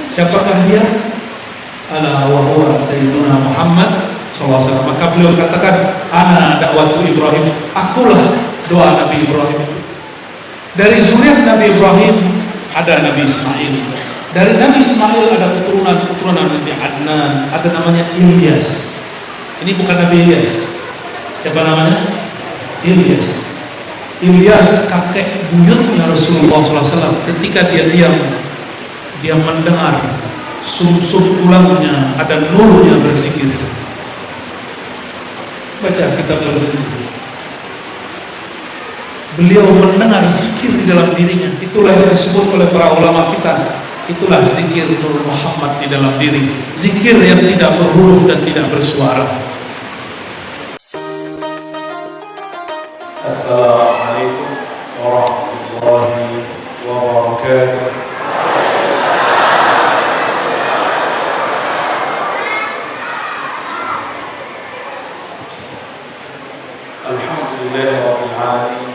Siapakah dia? Ala wa huwa sayyiduna Muhammad sallallahu alaihi wasallam. Maka beliau katakan, ana dakwatu Ibrahim, akulah doa Nabi Ibrahim. Dari zuriat Nabi Ibrahim ada Nabi Ismail. Dari Nabi Ismail ada keturunan Nabi Adnan, ada namanya Ilyas. Ini bukan Nabi Ilyas. Siapa namanya? Ilyas. Ilyas kakek buyutnya Rasulullah SAW. Ketika dia diam, dia mendengar sum-sum tulangnya ada nurnya berzikir. Baca kitab berzikir. Beliau mendengar zikir di dalam dirinya. Itulah yang disebut oleh para ulama kita. Itulah zikir Nur Muhammad di dalam diri. Zikir yang tidak berhuruf dan tidak bersuara. Assalamualaikum warahmatullahi wabarakatuh. Alhamdulillah rabbil alamin.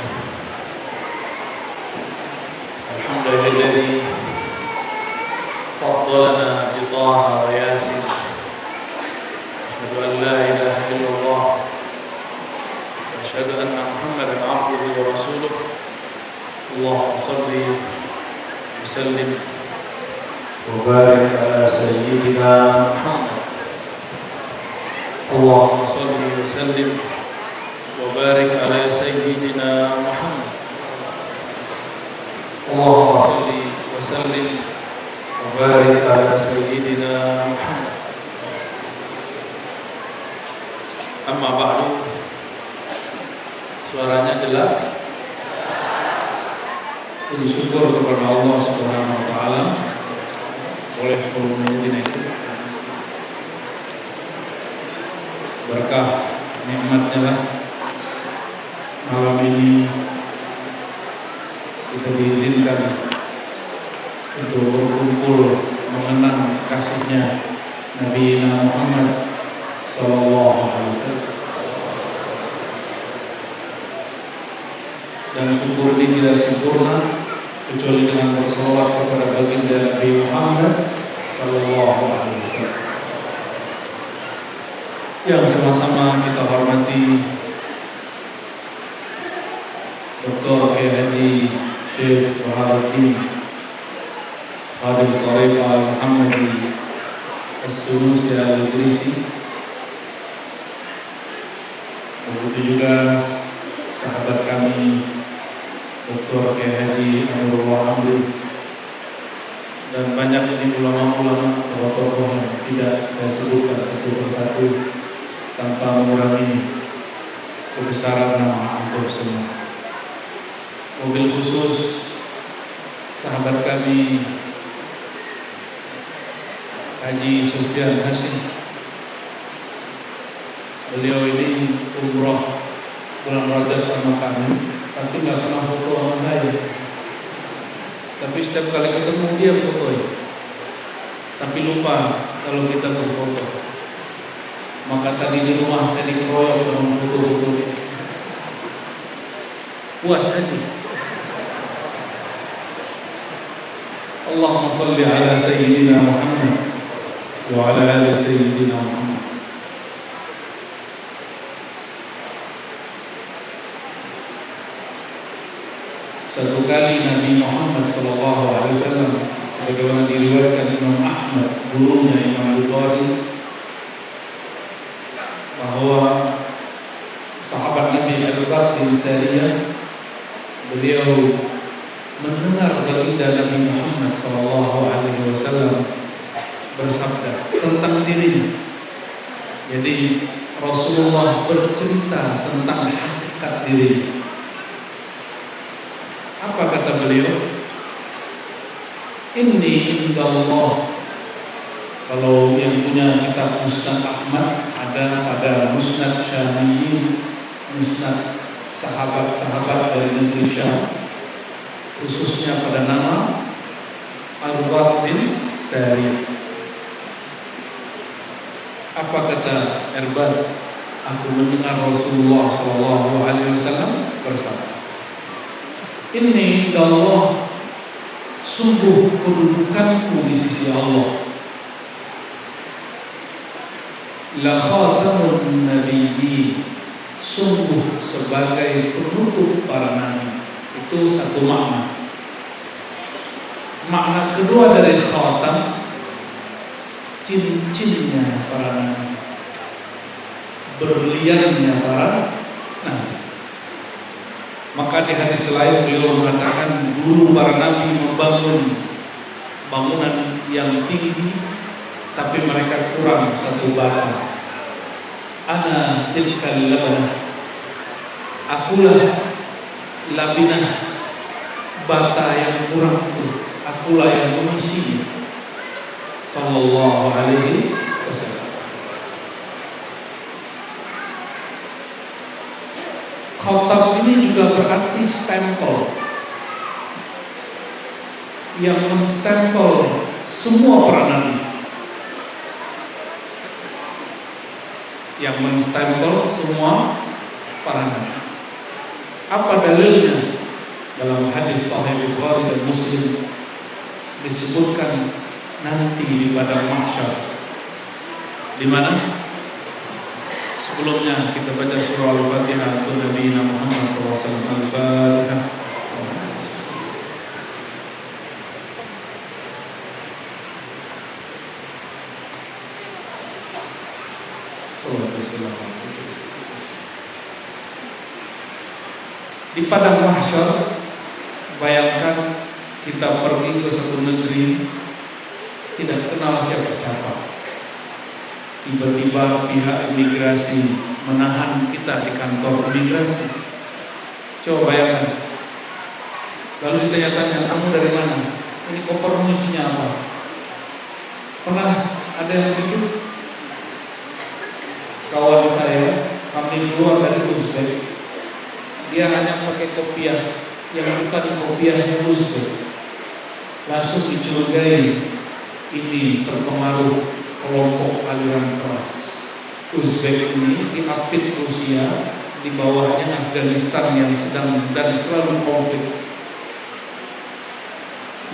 Alhamdulillah faddalana bi Taha wa Yasin. Asyhadu an la ilaha illallah wa asyhadu anna Muhammadan abduhu wa rasuluh. Allahumma shalli wa sallim wa barik ala sayyidina Muhammad. Allahumma shalli wa sallim wa barik ala sayyidina Muhammad. Allahumma shalli wa sallim wa barik ala sayyidina Muhammad. Amma ba'du. Suaranya jelas? Puji syukur kepada Allah Subhanahu wa taala. Boleh volumenya dinaikin. Berkah nikmatnya lah malam ini kita diizinkan untuk berkumpul mengenang kasihnya Nabi Muhammad sallallahu alaihi wasallam. Dan syukur ini tidak sempurna kecuali dengan bersolawat kepada baginda Nabi Muhammad sallallahu alaihi wasallam. Yang sama-sama kita hormati Dr. Kiai Haji Syekh Burhanuddin Khadim Thariqah Al-Muhammadi As-Sunusi Al-Idrisi. Begitu juga sahabat kami Dr. Kiai Haji Nurullah Hamdi dan banyak ini ulama-ulama tokoh-tokoh yang tidak saya sebutkan satu persatu tanpa mengurangi kebesaran nama antum semua. Mobil khusus sahabat kami Haji Sufyan Hasim. Beliau ini umroh bulan Rajab sama kami, tapi nggak pernah foto sama saya. Tapi setiap kali ketemu dia fotoin. Tapi lupa kalau kita berfoto. Maka tadi di rumah saya dikeroyok dengan foto-foto dia. Puas aja. Allahumma salli ala sayyidina Muhammad wa ala ali sayyidina Muhammad. Satu kali Nabi Muhammad sallallahu alaihi wasallam sebagaimana diriwayatkan Imam Ahmad, gurunya Imam Bukhari, bahwa sahabat Nabi Irbad bin Sariyah beliau mendengar baginda Nabi Muhammad sallallahu alaihi wasallam bersabda tentang dirinya. Jadi Rasulullah bercerita tentang hakikat dirinya. Apa kata beliau? Inni indallah. Kalau yang punya kitab Musnad Ahmad ada pada Musnad Syamiyin, Musnad sahabat-sahabat dari negeri Syam, khususnya pada nama Irbad bin Sariyah. Apa kata Irbad? Aku mendengar Rasulullah sallallahu alaihi wasallam bersabda, Inni Allah, sungguh kedudukanku di sisi Allah la khatamun nabiyyin, sungguh sebagai penutup para nabi. Itu satu makna. Makna kedua dari khatam, cincinnya para nabi, berliannya para nabi. Maka di hadis lain beliau mengatakan, dulu para nabi membangun bangunan yang tinggi, tapi mereka kurang satu bata. Ana tilkal labanah, akulah labinah, bata yang kurang itu, akulah yang mengisinya. Sallallahu alaihi wasallam. Khatam ini juga berarti stempel, yang menstempel semua para nabi, yang menstempel semua para nabi. Apa dalilnya? Dalam hadis Sahih Bukhari dan Muslim disebutkan nanti di padang mahsyar. Di mana? Sebelumnya kita baca surah Al-Fatihah untuk Nabi Muhammad SAW. Al-Fatihah. Di padang mahsyar, bayangkan kita pergi ke satu negeri, tidak kenal siapa-siapa. Tiba-tiba pihak imigrasi menahan kita di kantor imigrasi. Coba bayangkan. Lalu ditanya-tanya, kamu dari mana? Ini kopermu isinya apa? Pernah ada yang begitu? Kawan saya, kami keluar dari Uzbek. Dia hanya pakai kopiah yang bukan kopiahnya Uzbek. Langsung dicurigai ini terpengaruh kelompok aliran keras. Uzbek ini diapit Rusia, di bawahnya Afghanistan yang sedang dan selalu konflik.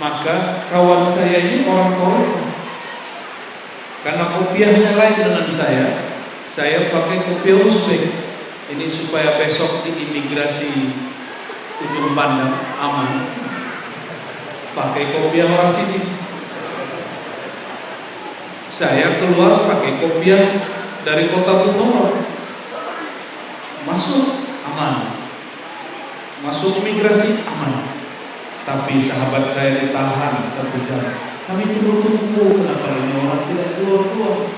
Maka kawan saya ini orang Korea. Karena kopiahnya lain dengan saya pakai kopiah Uzbek. Ini supaya besok di imigrasi ujung pandang aman. Pakai kopiah orang sini. Saya keluar pakai kopiah dari kota Bukhara. Masuk aman. Masuk imigrasi aman. Tapi sahabat saya ditahan 1 jam. Kami tunggu-tunggu, kenapa ini orang tidak keluar-keluar?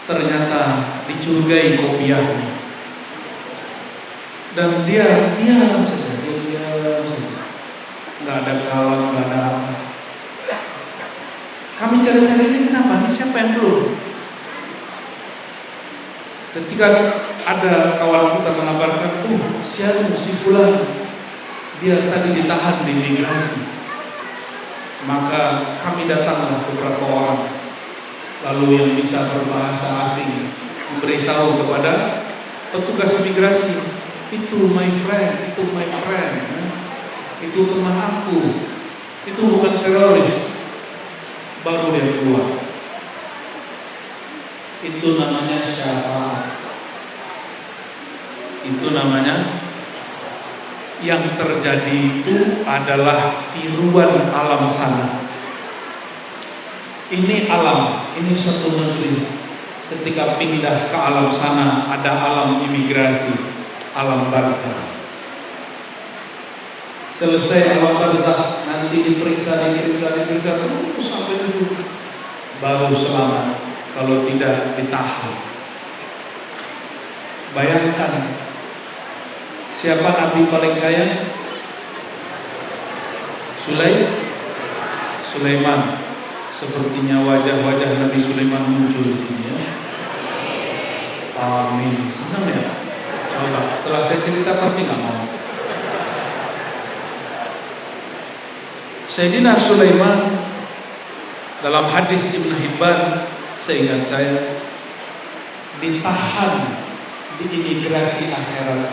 Ternyata dicurigai kopiahnya. Dan dia diam saja. Nggak ada kalam, nggak ada apa. Kami cari-cari ini kenapa? Ini siapa yang belum? Ketika ada kawan kita mengabarkan, si fulan, dia tadi ditahan di imigrasi. Maka kami datanglah beberapa orang, lalu yang bisa berbahasa asing memberitahu kepada petugas imigrasi, itu my friend, itu teman aku, itu bukan teroris. Baru dia keluar. Itu namanya syafaat. Itu namanya, yang terjadi itu adalah tiruan alam sana. Ini alam, ini satu negeri. Ketika pindah ke alam sana, ada alam imigrasi, alam barzakh. Selesai alam barzakh, nanti diperiksa terus sampai dulu baru selamat. Kalau tidak ditahan. Bayangkan, siapa nabi paling kaya? Sulaiman. Sepertinya wajah-wajah Nabi Sulaiman muncul di sini ya. Amin. Senang ya? Coba setelah saya cerita pasti nggak mau. Sayyidina Sulaiman dalam hadis Ibnu Hibban, seingat saya, ditahan di imigrasi akhirat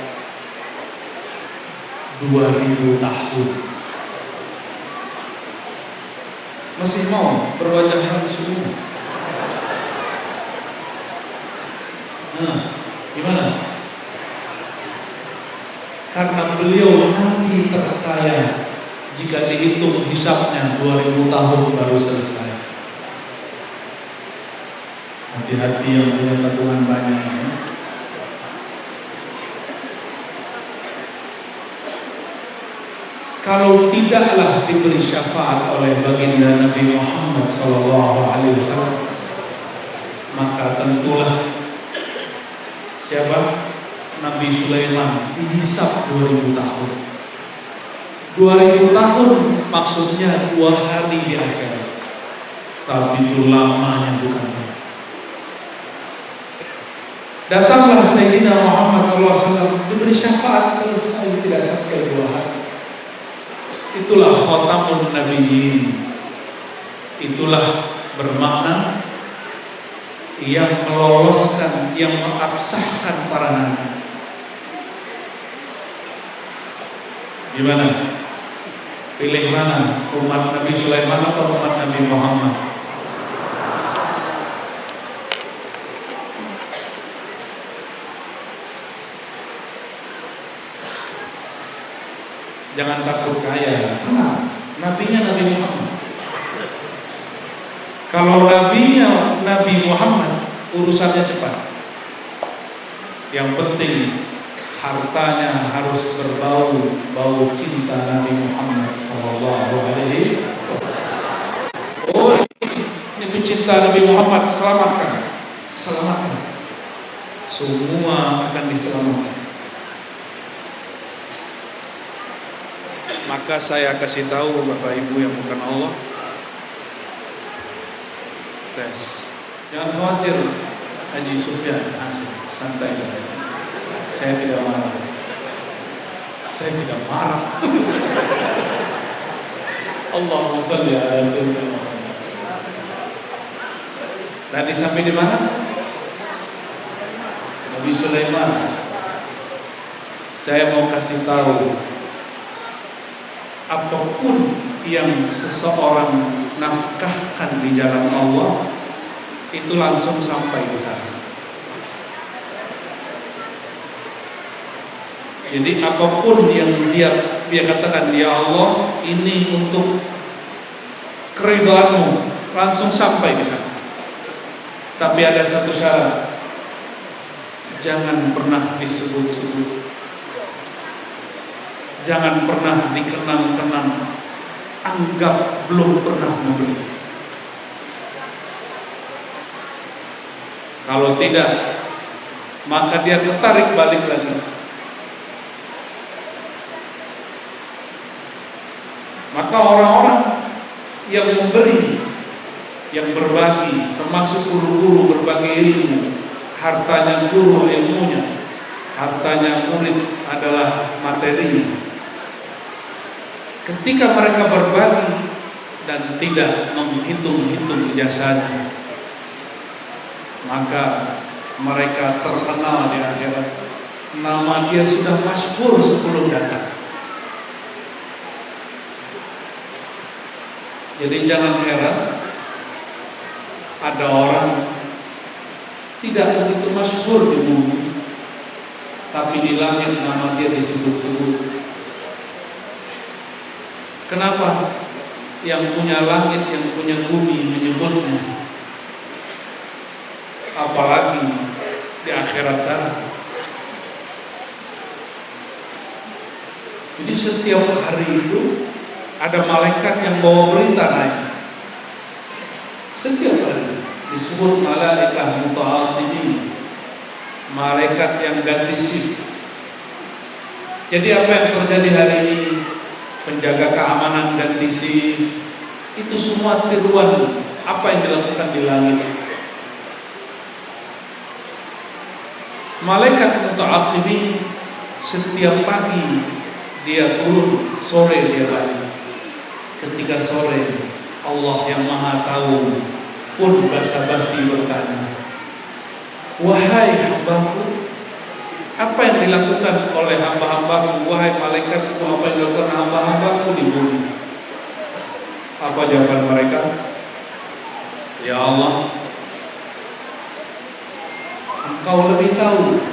2000 tahun. Masih mau berwajah Nabi Sulaiman. dikatakan beliau nabi terkaya. Jika dihitung hisabnya 2000 tahun baru selesai. Hati-hati yang punya tabungan banyak ya. Kalau tidaklah diberi syafaat oleh baginda Nabi Muhammad SAW, maka tentulah siapa? Nabi Sulaiman dihisab 2000 tahun. 2000 tahun maksudnya 2 hari di akhirat. Tapi itu lamanya bukan. Datanglah Sayyidina Muhammad SAW diberi syafaat selesai, tidak sampai 2 hari. Itulah khatamun nabiyyin. Itulah bermakna yang meloloskan, yang mengabsahkan para nabi. Gimana? Pilih mana? Umat Nabi Sulaiman atau umat Nabi Muhammad? Jangan takut kaya. Nabinya Nabi Muhammad. Kalau nabinya Nabi Muhammad, urusannya cepat. Yang penting hartanya harus berbau bau cinta Nabi Muhammad sallallahu alaihi wasallam. Oh, ini pecinta Nabi Muhammad, selamatkan. Selamatkan. Semua akan diselamatkan. Maka saya kasih tahu Bapak Ibu yang bukan Allah, tes. Jangan khawatir, Haji Sufyan, asik, santai saja. Saya tidak marah. Saya tidak marah. Allahumma shalli ala sayyidina Muhammad. Tadi sampai di mana? Nabi Sulaiman. Saya mau kasih tahu, apapun yang seseorang nafkahkan di jalan Allah, itu langsung sampai di sana. Jadi apapun yang dia katakan, ya Allah, ini untuk keridhaanmu, langsung sampai di sana. Tapi ada satu syarat, jangan pernah disebut-sebut, jangan pernah dikenang-kenang, anggap belum pernah membeli. Kalau tidak, maka dia tertarik balik lagi. Maka orang-orang yang memberi, yang berbagi, termasuk guru-guru berbagi ilmu, hartanya guru ilmunya, hartanya murid adalah materinya. Ketika mereka berbagi dan tidak menghitung-hitung jasanya, maka mereka terkenal di akhirat. Nama dia sudah masyhur sebelum datang. Jadi jangan heran ada orang tidak begitu masyhur di bumi, tapi di langit nama dia disebut-sebut. Kenapa? Yang punya langit, yang punya bumi menyebutnya. Apalagi di akhirat sana. Jadi setiap hari itu ada malaikat yang bawa berita naik. Setiap hari disebut malaikat muta'atibin, malaikat yang ganti shift. Jadi apa yang terjadi hari ini, penjaga keamanan ganti shift, itu semua tiruan apa yang dilakukan di langit. Malaikat muta'atibin setiap pagi dia turun, sore dia balik. Ketika sore, Allah yang Maha Tahu pun basa-basi bertanya, wahai hambaku, apa yang dilakukan oleh hamba-hambaku? Wahai malaikatku, apa yang dilakukan hamba-hambaku di bumi? Apa jawaban mereka? Ya Allah, Engkau lebih tahu.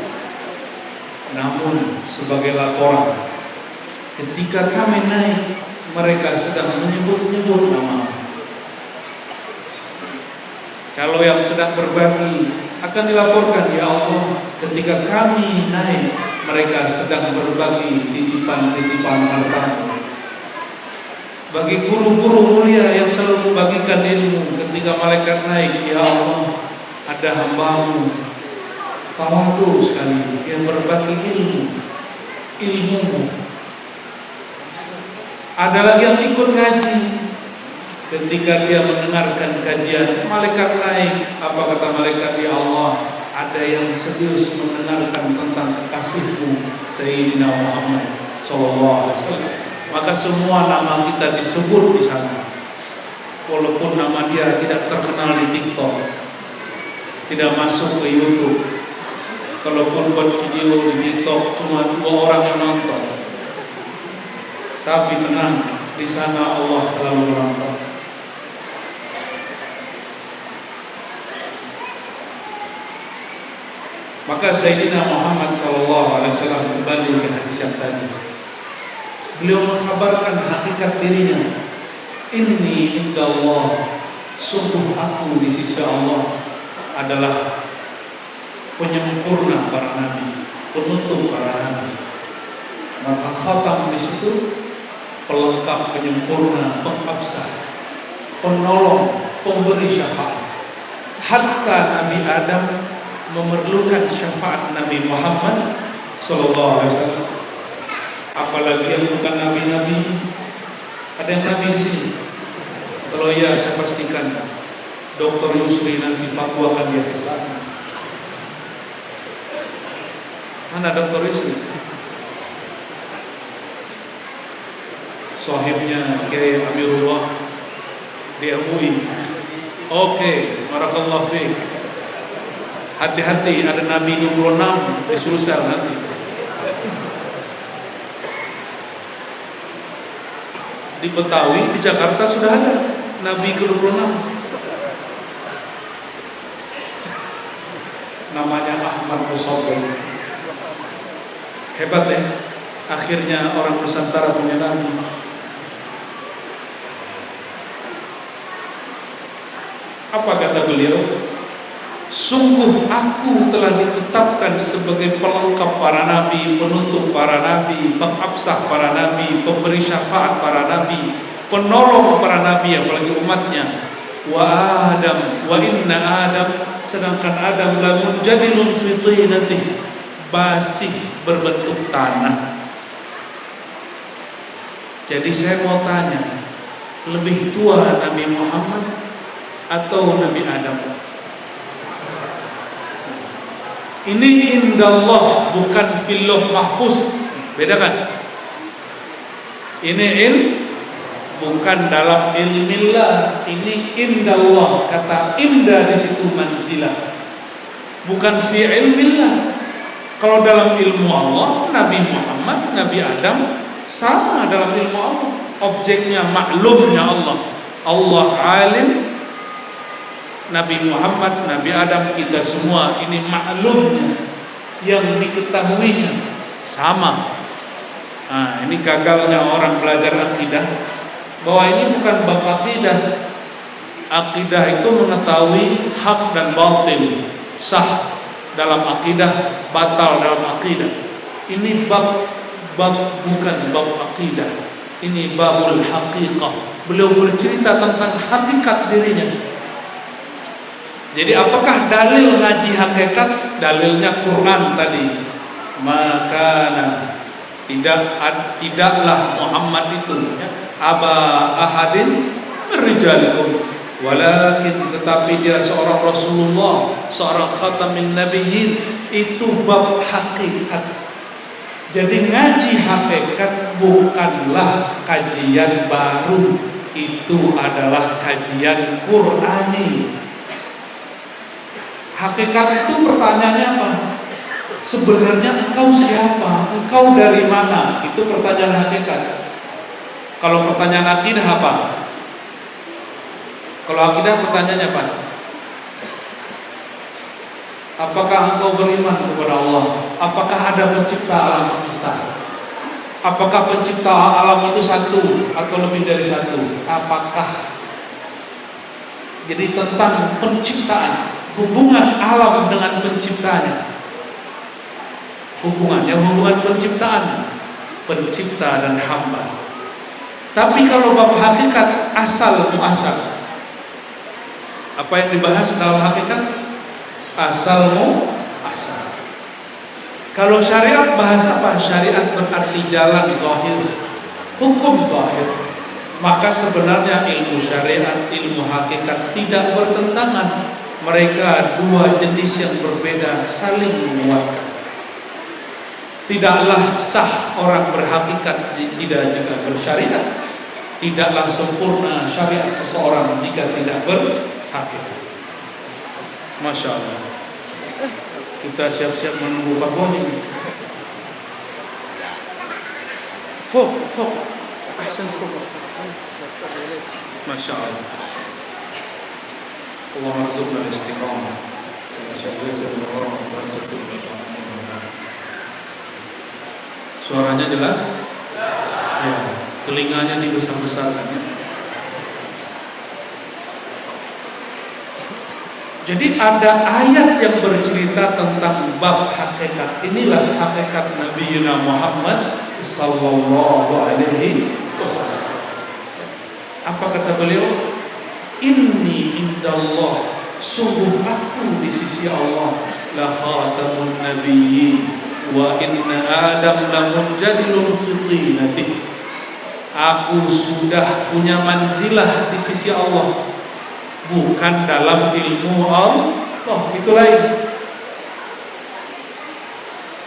Namun sebagai laporan, Ketika kami naik, mereka sedang menyebut-nyebut nama. Kalau yang sedang berbagi akan dilaporkan, ya Allah, ketika kami naik, mereka sedang berbagi titipan-titipan harta. Bagi guru-guru mulia yang selalu membagikan ilmu, ketika malaikat naik, ya Allah, ada hamba-Mu tawadhu sekali yang berbagi ilmu. Ada lagi yang ikut ngaji. Ketika dia mendengarkan kajian, malaikat naik. Apa kata malaikat? Ya Allah, ada yang serius mendengarkan tentang kekasih-Mu Sayyidina Muhammad sallallahu alaihi wasallam. Maka semua nama kita disebut di sana. Walaupun nama dia tidak terkenal di TikTok, tidak masuk ke YouTube. Kalaupun buat video di TikTok cuma 2 orang yang nonton, tapi tenang, di sana Allah selalu menonton. Maka Sayyidina Muhammad SAW kembali ke hadis yang tadi. Beliau mengkhabarkan hakikat dirinya. Inni indallah, sungguh aku di sisi Allah adalah penyempurna para nabi, penutup para nabi. Maka khatam di situ pelengkap, penyempurna, pengabsah, penolong, pemberi syafaat. Hatta Nabi Adam memerlukan syafaat Nabi Muhammad sallallahu alaihi wasallam. Apalagi yang bukan nabi-nabi. Ada yang nabi di sini? Kalau ya, saya pastikan Dr. Yusri nanti fatwakan dia sesat. Mana Dr. Yusri? Sahibnya Kiai Amirullah di MUI. Oke, barakallahu fiik. Hati-hati, ada Nabi 26 di Sulsel nanti. Di Betawi, di Jakarta sudah ada Nabi ke-26. Namanya Ahmad Musobel. Hebat ya. Akhirnya orang Nusantara punya Nabi. Apa kata beliau? Sungguh aku telah ditetapkan sebagai pelengkap para nabi, penutup para nabi, pengabsah para nabi, pemberi syafaat para nabi, penolong para nabi, apalagi umatnya. Wa Adam, wa inna Adam, sedangkan Adam lamun jadilun fi tinatih, masih berbentuk tanah. Jadi saya mau tanya, lebih tua Nabi Muhammad atau Nabi Adam? Ini indallah, bukan fil lauh mahfuz. Beda kan? Ini bukan dalam ilmillah, ini indallah. Kata inda di situ manzilah. Bukan fi ilmillah. Kalau dalam ilmu Allah, Nabi Muhammad, Nabi Adam sama dalam ilmu Allah. Objeknya, maklumnya Allah. Allah alim, Nabi Muhammad, Nabi Adam, kita semua ini maklumnya, yang diketahuinya sama. Nah, ini gagalnya orang belajar akidah, bahwa ini bukan bab akidah. Akidah itu mengetahui hak dan batil, sah dalam akidah, batal dalam akidah. Ini bab bukan bab akidah. Ini babul haqiqah. Beliau bercerita tentang hakikat dirinya. Jadi apakah dalil ngaji hakikat? Dalilnya Quran tadi. Maka tidaklah Muhammad itu aba ahadin merijalikum, walakin tetapi dia seorang Rasulullah, seorang khatamin nabiyyin. Itu bab hakikat. Jadi ngaji hakikat bukanlah kajian baru, itu adalah kajian Qurani. Hakikat itu pertanyaannya apa? Sebenarnya engkau siapa? Engkau dari mana? Itu pertanyaan hakikat. Kalau pertanyaan akidah apa? Kalau akidah pertanyaannya apa? Apakah engkau beriman kepada Allah? Apakah ada pencipta alam semesta? Apakah pencipta alam itu satu atau lebih dari satu? Apakah? Jadi tentang penciptaan, hubungan alam dengan penciptanya, hubungan penciptaan, pencipta dan hamba. Tapi kalau bab hakikat asal muasal, apa yang dibahas dalam hakikat? Asal muasal. Kalau syariat bahasa apa? Syariat berarti jalan zahir, hukum zahir. Maka sebenarnya ilmu syariat, ilmu hakikat tidak bertentangan. Mereka dua jenis yang berbeda, saling menguatkan. Tidaklah sah orang berhakikat tidak jika bersyariat. Tidaklah sempurna syariat seseorang jika tidak berhakikat. Masya Allah. Kita siap-siap menunggu fatwa ini. Fok. Ahsan fok. Masya Allah. Allah marzuqna istiqamah. Suaranya jelas? Ya. Telinganya dibesar-besarkan. Ya. Jadi ada ayat yang bercerita tentang bab hakikat. Inilah hakikat Nabi Muhammad sallallahu alaihi wasallam. Apa kata beliau? Inni indallah, sungguh aku di sisi Allah la khatamun nabiyyin wa inna adam lamunjadilun fi tinatih. Aku sudah punya manzilah di sisi Allah, bukan dalam ilmu Allah, itu lain.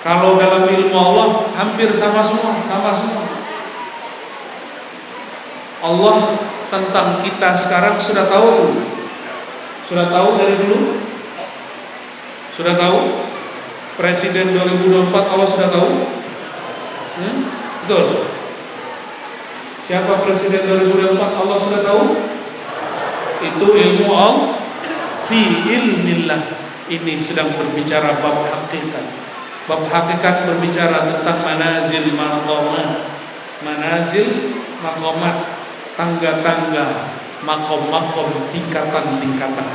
Kalau dalam ilmu Allah hampir sama semua. Allah tentang kita sekarang sudah tahu dari dulu. Sudah tahu. Presiden 2024 Allah sudah tahu. Betul. Siapa presiden 2024 Allah sudah tahu. Itu ilmu Allah fi ilmillah. Ini sedang berbicara bab hakikat. Bab hakikat berbicara tentang manazil maqamat, tangga-tangga, makom-makom, tingkatan-tingkatan.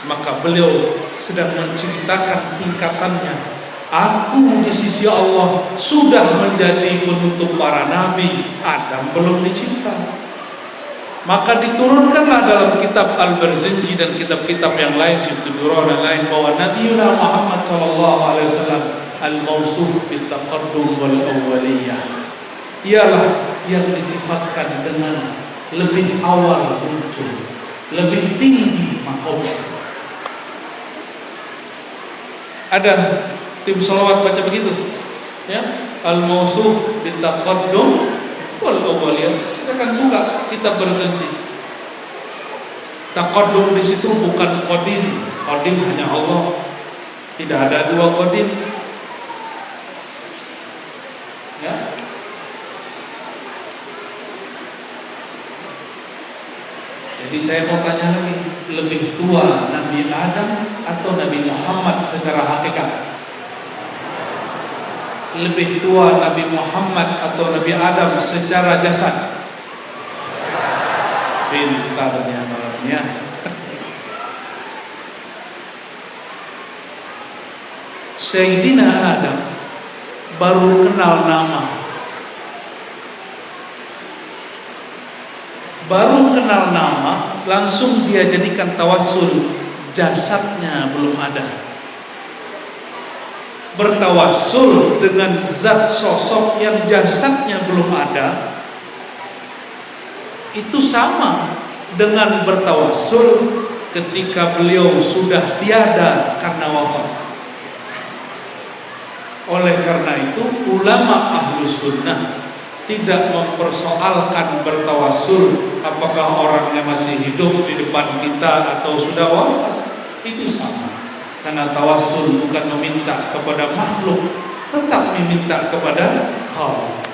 Maka beliau sedang menceritakan tingkatannya. Aku di sisi Allah sudah menjadi penutup para nabi. Adam belum dicipta. Maka diturunkanlah dalam kitab Al-Barzinji dan kitab-kitab yang lain, Syifatul Durrah dan lain, bahwa Nabi Muhammad SAW al-mausuf bil-taqaddum wal-awwaliyah, ialah yang disifatkan dengan lebih awal muncul, lebih tinggi makomnya. Ada tim salawat baca begitu, ya, al-mausuf bil-taqaddum wal-awwaliyah. Silakan buka kitab Barzinji. Taqaddum di situ bukan qadim. Qadim hanya Allah. Tidak ada dua qadim. Ya. Jadi saya mau tanya lagi, lebih tua Nabi Adam atau Nabi Muhammad secara hakikat? Lebih tua Nabi Muhammad atau Nabi Adam secara jasad? Pintarnya malamnya. Sayyidina Adam baru kenal nama, langsung dia jadikan tawassul. Jasadnya belum ada. Bertawassul dengan zat sosok yang jasadnya belum ada, itu sama dengan bertawassul ketika beliau sudah tiada karena wafat. Oleh karena itu ulama Ahlus Sunnah tidak mempersoalkan bertawassul apakah orangnya masih hidup di depan kita atau sudah wafat. Itu sama. Karena tawassul bukan meminta kepada makhluk, tetap meminta kepada Khaliq.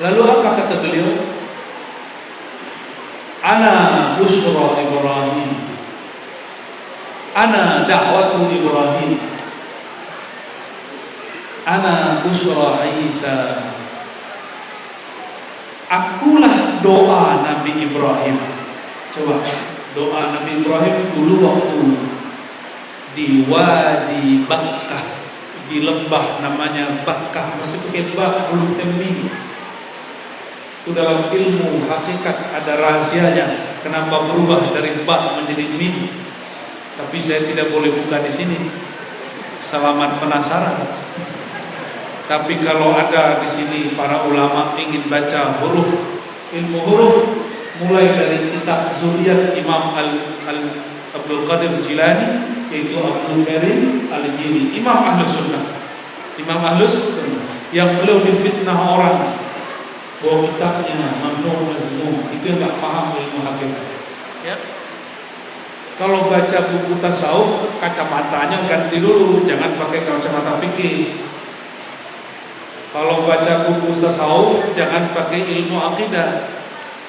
Lalu apa kata beliau? Ana busyra Ibrahim. Ana da'watu Ibrahim, ana busra Isa. Akulah doa Nabi Ibrahim. Coba, doa Nabi Ibrahim dulu waktu di Wadi Bakkah, di lembah namanya Bakkah, masih pakai bak belum tembi. Itu dalam ilmu hakikat ada rahasianya kenapa berubah dari bak menjadi mim. Tapi saya tidak boleh buka di sini. Selamat penasaran. Tapi kalau ada di sini para ulama ingin baca huruf, ilmu huruf, mulai dari kitab Zuriyat Imam Abdul Qadir Jilani, yaitu Abdul Karim Al-Jili, Imam Ahlus Sunnah, Imam Ahlus Sunnah, yang beliau difitnah orang bahwa kitabnya mamnu mazmum, itu yang tak faham ilmu hakikat. Ya. Kalau baca buku tasawuf, kacamatanya ganti dulu, jangan pakai kacamata fikih. Kalau baca buku tasawuf, jangan pakai ilmu akidah.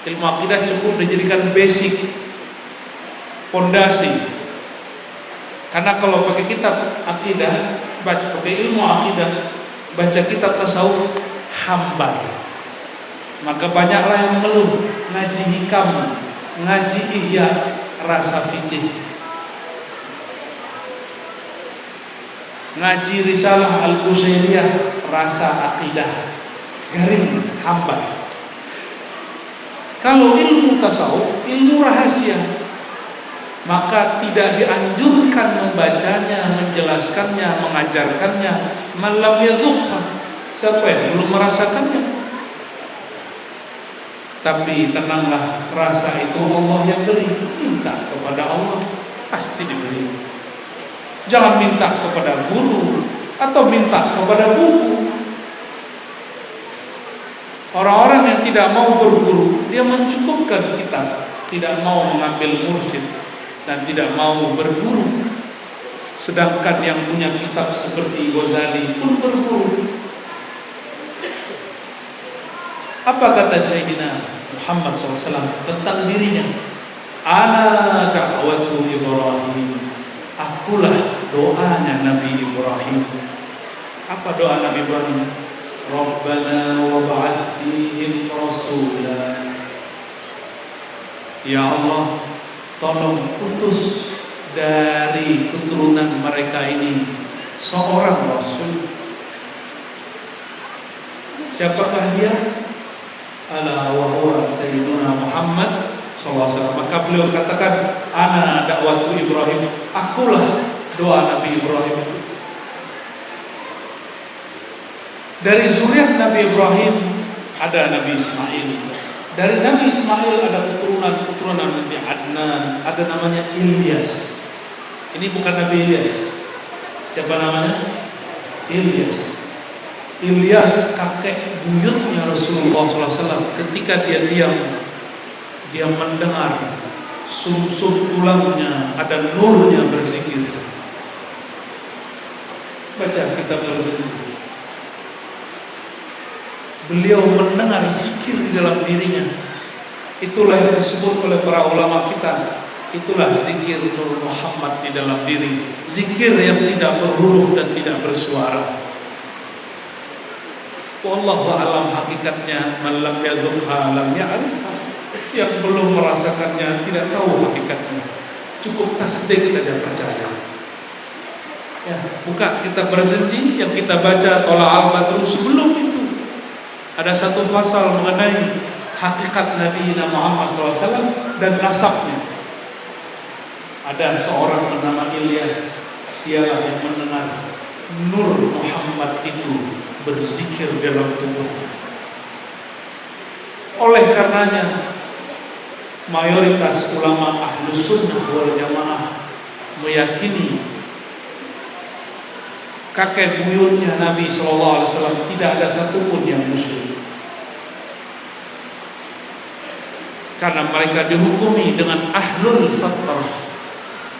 Ilmu akidah cukup dijadikan basic, pondasi. Karena kalau pakai kitab akidah, pakai ilmu akidah, baca kitab tasawuf hambar. Maka banyaklah yang mengeluh, ngaji hikam, ngaji ihya, rasa fikih, ngaji risalah al-Qusairiyah, rasa akidah, garing, hambar. Kalau ilmu tasawuf, ilmu rahasia, maka tidak dianjurkan membacanya, menjelaskannya, mengajarkannya malam yazukha, siapa yang belum merasakannya. Tapi tenanglah, rasa itu Allah yang beri. Minta kepada Allah, pasti diberi. Jangan minta kepada guru atau minta kepada buku. Orang-orang yang tidak mau berguru, dia mencukupkan kitab, tidak mau mengambil mursyid dan tidak mau berguru. Sedangkan yang punya kitab seperti Ghazali pun berguru. Apa kata Sayyidina Muhammad SAW tentang dirinya? Ana da'watu Ibrahim, akulah doanya Nabi Ibrahim. Apa doa Nabi Ibrahim? Rabbana wa ba'ath fihim rasulah. Ya Allah, tolong utus dari keturunan mereka ini seorang rasul. Siapakah dia? Ala wa huwa sayyiduna Muhammad SAW. Maka beliau katakan, ana da'watu Ibrahim, akulah doa Nabi Ibrahim itu. Dari zuriat Nabi Ibrahim ada Nabi Ismail. Dari Nabi Ismail ada keturunan Nabi Adnan, ada namanya Ilyas. Ini bukan Nabi Ilyas. Siapa namanya? Ilyas. Ilyas kakek buyutnya Rasulullah SAW. Ketika dia diam, dia mendengar sum-sum tulangnya ada nurnya berzikir. Baca kitab tersebut. Beliau mendengar zikir di dalam dirinya. Itulah yang disebut oleh para ulama kita, itulah zikir Nur Muhammad di dalam diri. Zikir yang tidak berhuruf dan tidak bersuara. Wallahu a'lam hakikatnya, man lam yazukha lam ya'rifha. Yang belum merasakannya tidak tahu hakikatnya. Cukup tasdik saja, percaya. Ya, buka kitab Berjanji yang kita baca Thala al-Badru, sebelum itu ada satu pasal mengenai hakikat Nabi Muhammad SAW dan nasabnya. Ada seorang bernama Ilyas, dialah yang mendengar Nur Muhammad itu berzikir dalam tubuhnya. Oleh karenanya mayoritas ulama Ahlus Sunnah wal Jamaah meyakini kakek buyutnya Nabi SAW tidak ada satupun yang musyrik, karena mereka dihukumi dengan ahlul fatrah,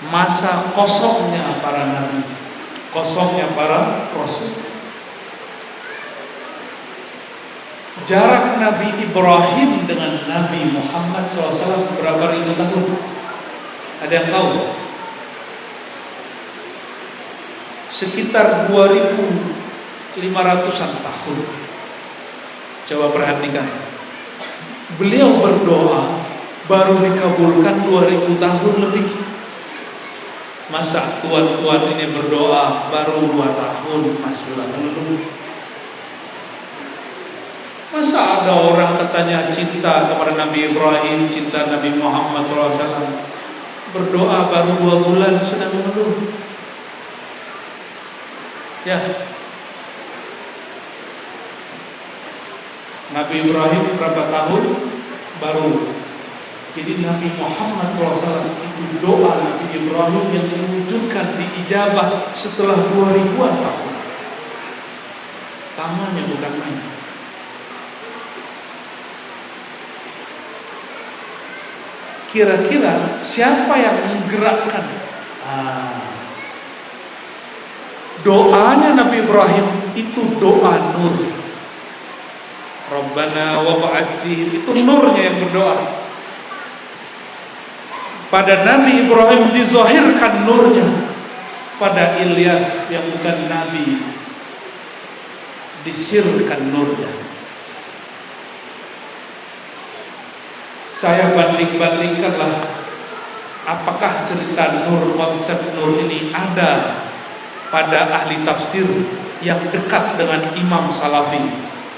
masa kosongnya para nabi, kosongnya para rasul. Jarak Nabi Ibrahim dengan Nabi Muhammad SAW berapa ribu tahun? Ada yang tahu? sekitar 2500-an tahun. Coba perhatikan, beliau berdoa baru dikabulkan 2000 tahun lebih. Masa tuan-tuan ini berdoa baru 2 tahun masuk dulu. Masa ada orang katanya cinta kepada Nabi Ibrahim, cinta Nabi Muhammad SAW, berdoa baru 2 bulan sudah mengeluh. Ya, Nabi Ibrahim berapa tahun baru. Jadi Nabi Muhammad SAW itu doa Nabi Ibrahim yang diwujudkan, diijabah setelah 2000-an tahun. Lamanya bukan main. Kira-kira siapa yang menggerakkan doanya Nabi Ibrahim? Itu doa nur. Rabbana wa ba'ats fihim, itu nurnya yang berdoa. Pada Nabi Ibrahim dizahirkan nurnya, pada Ilyas yang bukan Nabi disirkan nurnya. Saya banding-bandingkanlah, apakah cerita nur, konsep nur ini ada pada ahli tafsir yang dekat dengan Imam Salafi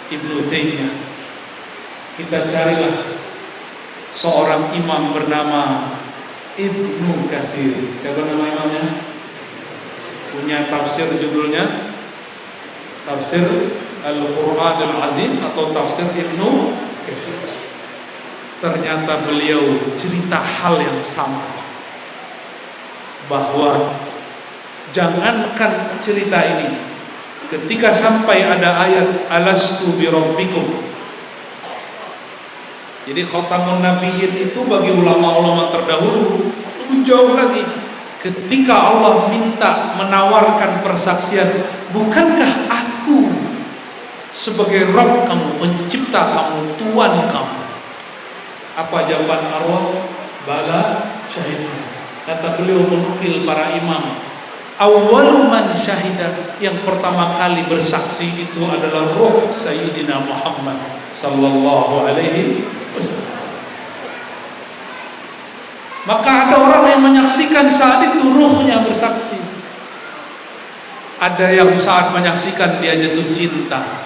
Ibnu Taimiyah. Kita carilah seorang imam bernama Ibnu Katsir. Siapa nama imamnya? Punya tafsir judulnya Tafsir Al-Quran Al-Azim atau Tafsir Ibnu Katsir. Ternyata beliau cerita hal yang sama, bahwa jangankan cerita ini, ketika sampai ada ayat alastu birabbikum. Jadi khatamun nabiyyin itu bagi ulama-ulama terdahulu lebih jauh lagi. Ketika Allah minta menawarkan persaksian, bukankah aku sebagai Rabb kamu, pencipta kamu, Tuhan kamu? Apa jawaban arwah? Bala syahidna. Kata beliau menukil para imam, awwalu man syahida, yang pertama kali bersaksi itu adalah ruh Sayyidina Muhammad sallallahu alaihi wasallam. Maka ada orang yang menyaksikan saat itu ruhnya bersaksi. Ada yang saat menyaksikan dia jatuh cinta.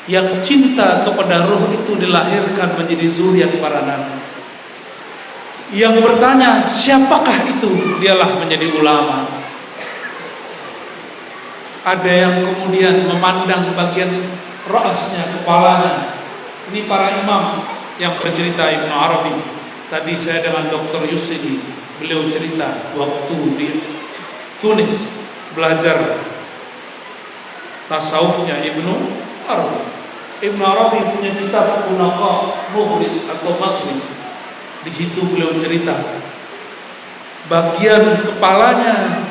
Yang cinta kepada ruh itu dilahirkan menjadi zuriat para nabi. Yang bertanya siapakah itu, dialah menjadi ulama. Ada yang kemudian memandang bagian rasnya, kepalanya. Ini para imam yang bercerita. Ibnu Arabi, tadi saya dengan Dr. Yusri, beliau cerita waktu di Tunis belajar tasawufnya Ibnu Arabi. Ibnu Arabi punya kitab Unaqa Mughrid atau Maghrib. Di situ beliau cerita bagian kepalanya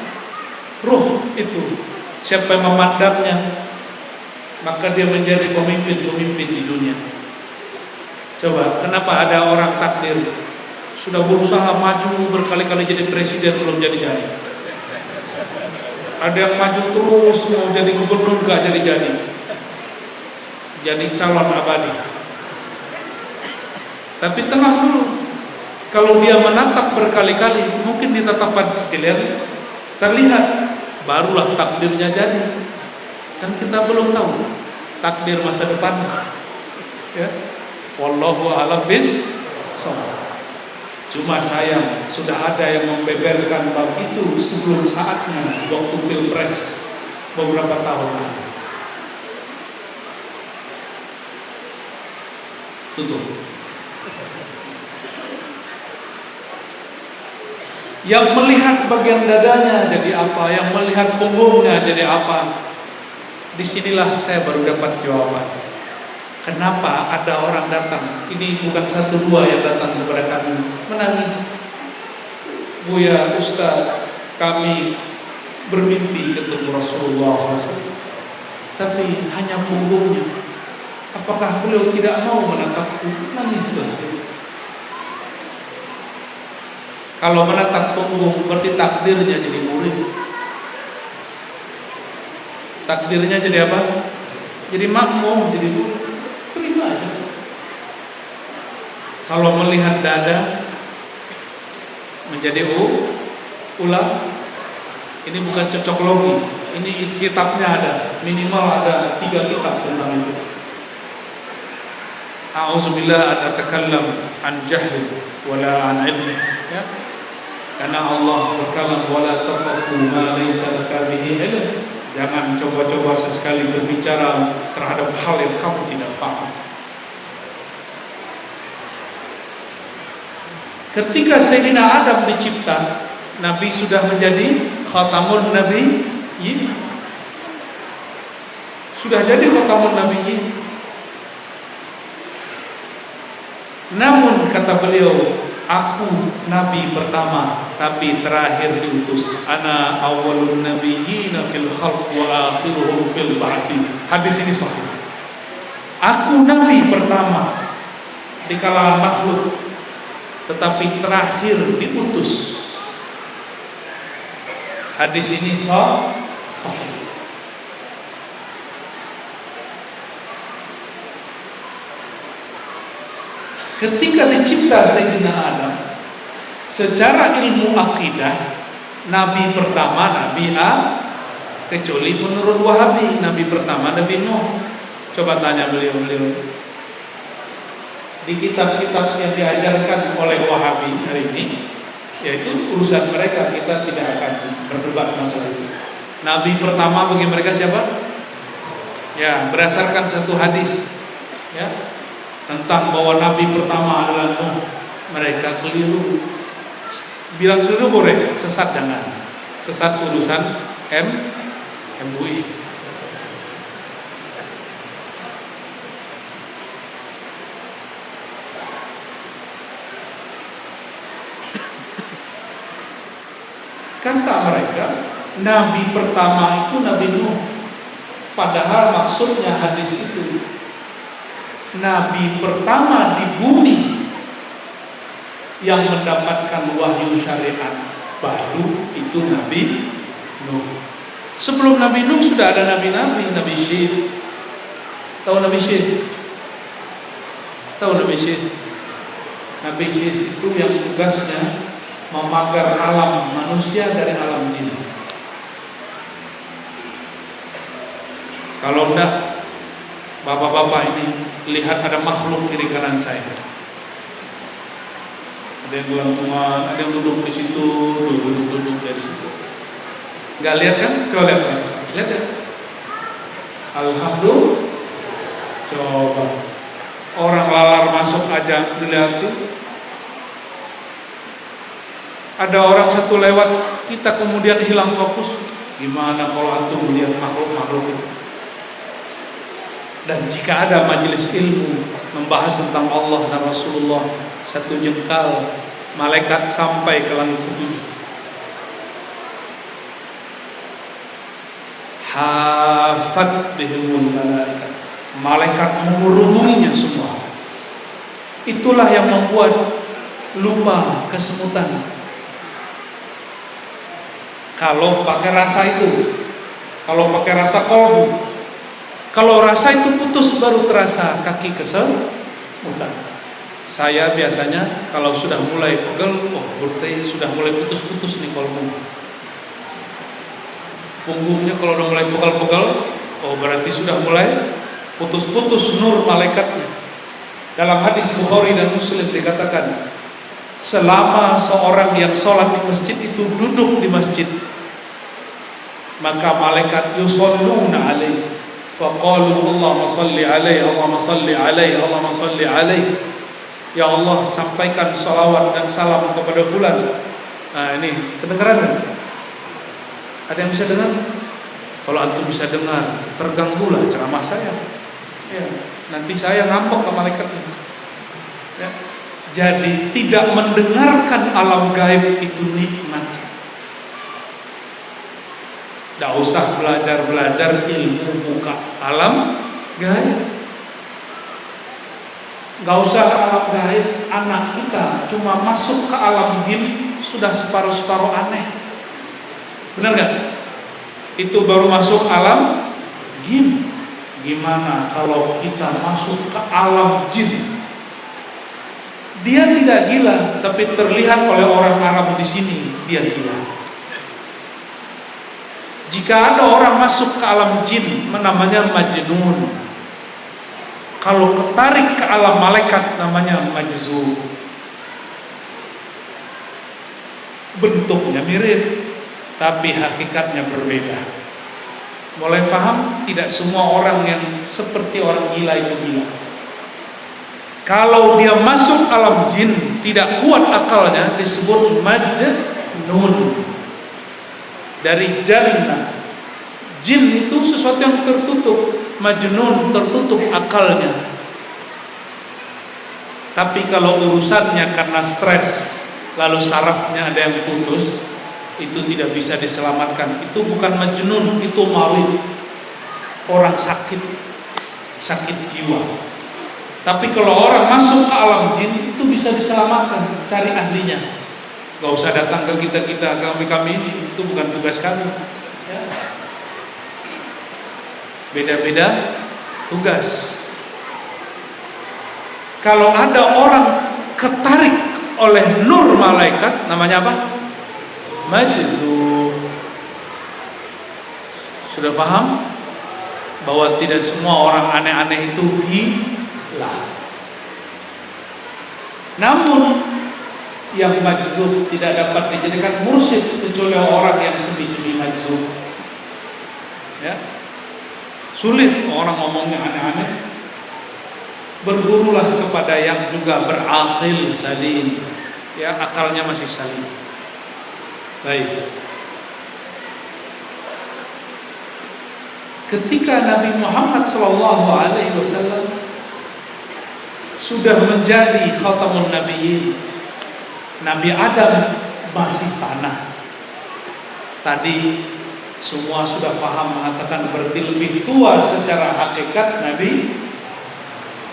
ruh itu, siapa yang memandangnya maka dia menjadi pemimpin-pemimpin di dunia. Coba, kenapa ada orang takdir sudah berusaha maju berkali-kali jadi presiden belum jadi-jadi? Ada yang maju terus mau jadi gubernur gak jadi-jadi, jadi calon abadi. Tapi tenang dulu, kalau dia menatap berkali-kali, mungkin di tatapan sekalian terlihat, barulah takdirnya jadi. Kan kita belum tahu takdir masa depan. Ya, wallahu a'lam bishawab. Cuma sayang sudah ada yang membeberkan bab itu sebelum saatnya, waktu pilpres beberapa tahun lalu. Tutup. Yang melihat bagian dadanya jadi apa, yang melihat punggungnya jadi apa. Disinilah saya baru dapat jawaban. Kenapa ada orang datang? Ini bukan satu dua yang datang kepada kami menangis. Buya Ustaz, kami bermimpi ketemu Rasulullah SAW, tapi hanya punggungnya. Apakah beliau tidak mau menatapku? Nangislah. Kalau menatap punggung berarti takdirnya jadi murid. takdirnya jadi apa? Jadi makmum, jadi terima aja. Kalau melihat dada menjadi ular, ini bukan cocok logi, ini kitabnya ada, minimal ada 3 kitab tentang itu. A'udzubillah an atakallam an jahli wala an ilmi, ya. Karena Allah berkalam wala taqfu ma laysa laka bihi ilm. Jangan coba-coba sesekali berbicara terhadap hal yang kamu tidak paham. Ketika Sayyidina Adam dicipta, Nabi sudah menjadi khatamun nabiyyin. Sudah jadi khatamun nabiyyin. Namun kata beliau, aku nabi pertama tapi terakhir diutus. Ana awwalun nabiyyin fil khalq wa akhiruhum fil ba'thi. Hadis ini sahih. Aku nabi pertama di kalangan makhluk, tetapi terakhir diutus. Hadis ini sahih. Ketika dicipta Sayyidina Adam, secara ilmu akidah, Nabi pertama Nabi A, kecuali menurut Wahabi, Nabi pertama Nabi Nuh. Coba tanya beliau di kitab-kitab yang diajarkan oleh Wahabi hari ini, yaitu urusan mereka, kita tidak akan berdebat masalah itu. Nabi pertama bagi mereka siapa? Ya, berdasarkan satu hadis, ya, tentang bahwa Nabi pertama adalah Nuh, mereka keliru. Bilang keliru boleh, sesat jangan. Sesat urusan MUI. Kata mereka, Nabi pertama itu Nabi Nuh. Padahal maksudnya hadis itu, Nabi pertama di bumi yang mendapatkan wahyu syariat baru itu Nabi Nuh. Sebelum Nabi Nuh sudah ada nabi-nabi, Nabi Syed. Tahu Nabi Syed? Tahu Nabi Syed? Nabi Syed itu yang tugasnya memagar alam manusia dari alam jin. Kalau enggak, bapak-bapak ini lihat ada makhluk kiri kanan saya. Ada yang gelantungan, ada yang duduk di situ, duduk dari situ. Enggak lihat kan? Coba lihat kan? Lihat ya. Alhamdulillah. Coba orang lalar masuk aja dilihat tuh. Ada orang satu lewat, kita kemudian hilang fokus. Gimana kalau antum melihat makhluk-makhluk itu? Dan jika ada majelis ilmu membahas tentang Allah dan Rasulullah, satu jengkal malaikat sampai ke langit ketujuh. Hafat bihimul malaikat. Malaikat mengurutunginya semua. Itulah yang membuat lupa kesemutan. Kalau pakai rasa itu, kalau pakai rasa kolbu. Kalau rasa itu putus baru terasa kaki kesemutan. Saya biasanya kalau sudah mulai pegel, berarti sudah mulai putus-putus nih kolbu. Punggungnya kalau udah mulai pegel-pegel, berarti sudah mulai putus-putus nur malaikatnya. Dalam hadis Bukhari dan Muslim dikatakan, selama seorang yang sholat di masjid itu duduk di masjid, maka malaikat yusalluna alaihi. Faqalu Allahumma salli alaihi, Allahumma salli alaihi, Allahumma salli alaihi. Ya Allah, sampaikan salawat dan salam kepada fulan. Nah ini, kedengaran kan? Ada yang bisa dengar? Kalau antum bisa dengar, terganggulah ceramah saya. Ya, nanti saya ngambek ke malaikatnya. Ya. Jadi tidak mendengarkan alam gaib itu nikmat. Tidak usah belajar ilmu buka alam gaib. Gak usah alam gaib. Anak kita cuma masuk ke alam jin sudah separuh-separuh aneh. Benar gak? Itu baru masuk alam Gimana kalau kita masuk ke alam jin? Dia tidak gila, tapi terlihat oleh orang Arab di sini dia gila. Jika ada orang masuk ke alam jin, namanya majnun. Kalau ketarik ke alam malaikat, namanya majzub. Bentuknya mirip, tapi hakikatnya berbeda. Mulai paham? Tidak semua orang yang seperti orang gila itu gila. Kalau dia masuk alam jin, tidak kuat akalnya, disebut majnun. Dari jannah. Jin itu sesuatu yang tertutup, majnun tertutup akalnya. Tapi kalau urusannya karena stres, lalu sarafnya ada yang putus, itu tidak bisa diselamatkan. Itu bukan majnun, itu marid. Orang sakit jiwa. Tapi kalau orang masuk ke alam jin, itu bisa diselamatkan. Cari ahlinya. Gak usah datang ke kita, kami ini, itu bukan tugas kami. Ya. Beda-beda tugas. Kalau ada orang ketarik oleh nur malaikat, namanya apa? Majzub. Sudah paham? Bahwa tidak semua orang aneh-aneh itu gila. Namun yang majzub tidak dapat dijadikan mursyid kecuali orang yang semi-semi majzub. Ya. Sulit orang ngomongnya aneh-aneh. Bergurulah kepada yang juga berakil salim. Ya, akalnya masih salim. Baik. Ketika Nabi Muhammad SAW sudah menjadi khatamun nabiyyin, Nabi Adam masih tanah. Tadi semua sudah paham mengatakan berarti lebih tua secara hakikat Nabi,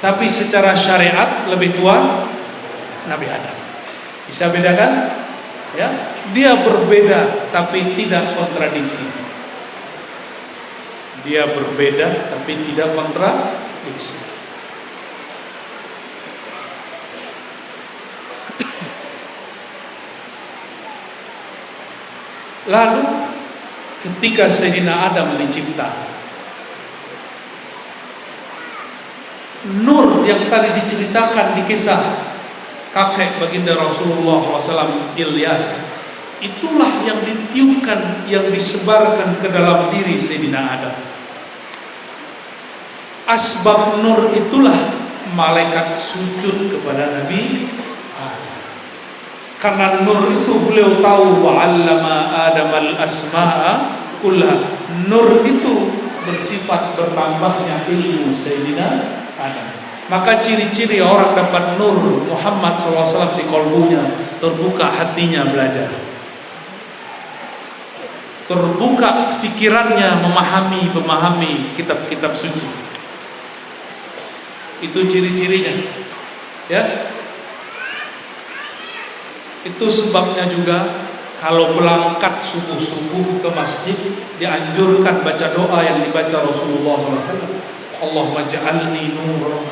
tapi secara syariat lebih tua Nabi Adam. Bisa bedakan? Ya, dia berbeda tapi tidak kontradiksi. Dia berbeda tapi tidak kontradiksi. Lalu ketika Sayyidina Adam dicipta, nur yang tadi diceritakan di kisah kakek baginda Rasulullah SAW, Ilyas, itulah yang ditiupkan, yang disebarkan ke dalam diri Sayyidina Adam. Asbab nur itulah malaikat sujud kepada Nabi Adam. Karena nur itu beliau tahu, wa'allama Adam al-asma'a kullaha. Nur itu bersifat bertambahnya ilmu Sayyidina Adam. Maka ciri-ciri orang dapat nur Muhammad SAW di kolbunya, terbuka hatinya belajar, terbuka fikirannya memahami kitab-kitab suci. Itu ciri-cirinya, ya. Itu sebabnya juga kalau berangkat subuh-subuh ke masjid dianjurkan baca doa yang dibaca Rasulullah SAW. Allahumma ja'alni nur.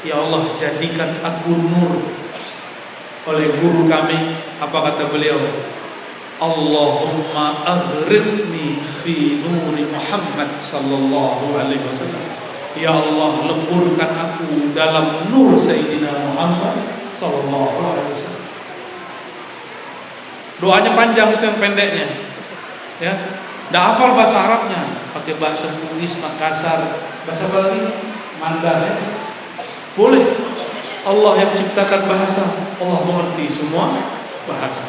Ya Allah, jadikan aku nur. Oleh guru kami, apa kata beliau? Allahumma aghriqni fi nuri Muhammad sallallahu alaihi wasallam. Ya Allah, leburkan aku dalam nur Sayyidina Muhammad sallallahu alaihi wasallam. Doanya panjang, itu yang pendeknya. Ya, nggak hafal bahasa Arabnya, pakai bahasa Bugis, Makassar, bahasa apa lagi? Mandar, ya. Boleh. Allah yang ciptakan bahasa, Allah mengerti semua bahasa.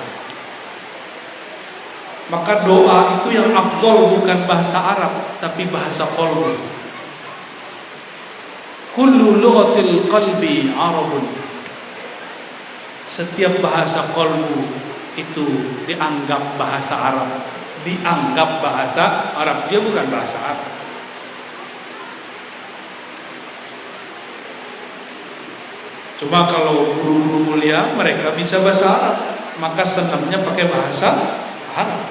Maka doa itu yang afdol bukan bahasa Arab, tapi bahasa qalbi. Kullu lughatil qalbi Arabun. Setiap bahasa qalbu itu dianggap bahasa Arab, dianggap bahasa Arab, dia bukan bahasa Arab. Cuma kalau guru-guru mulia mereka bisa bahasa Arab, maka senangnya pakai bahasa Arab.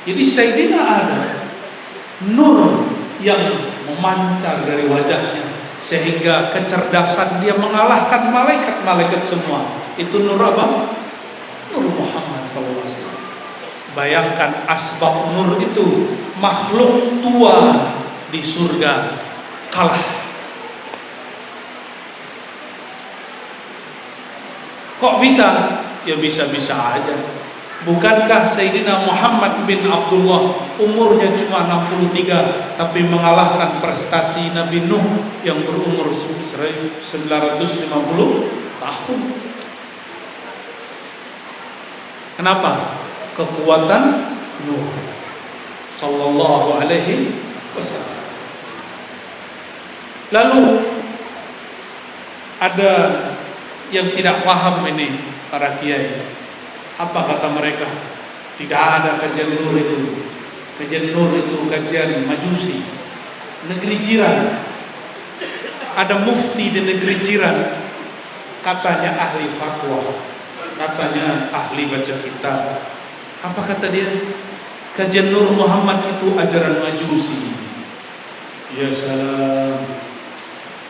Jadi Sayyidina Adam, nur yang memancar dari wajahnya sehingga kecerdasan dia mengalahkan malaikat-malaikat semua. Itu nur apa? Nur Muhammad SAW. Bayangkan asbab nur itu, makhluk tua di surga kalah. Kok bisa? Ya bisa-bisa aja. Bukankah Sayyidina Muhammad bin Abdullah umurnya cuma 63 tapi mengalahkan prestasi Nabi Nuh yang berumur 950 tahun? Kenapa? Kekuatan Nuh sallallahu alaihi wasallam. Lalu ada yang tidak paham ini para kiai. Apa kata mereka? Tidak ada kajian nur itu. Kajian nur itu kajian majusi. Negeri jiran. Ada mufti di negeri jiran. Katanya ahli fatwa. Katanya ahli baca kitab. Apa kata dia? Kajian Nur Muhammad itu ajaran majusi. Ya salam.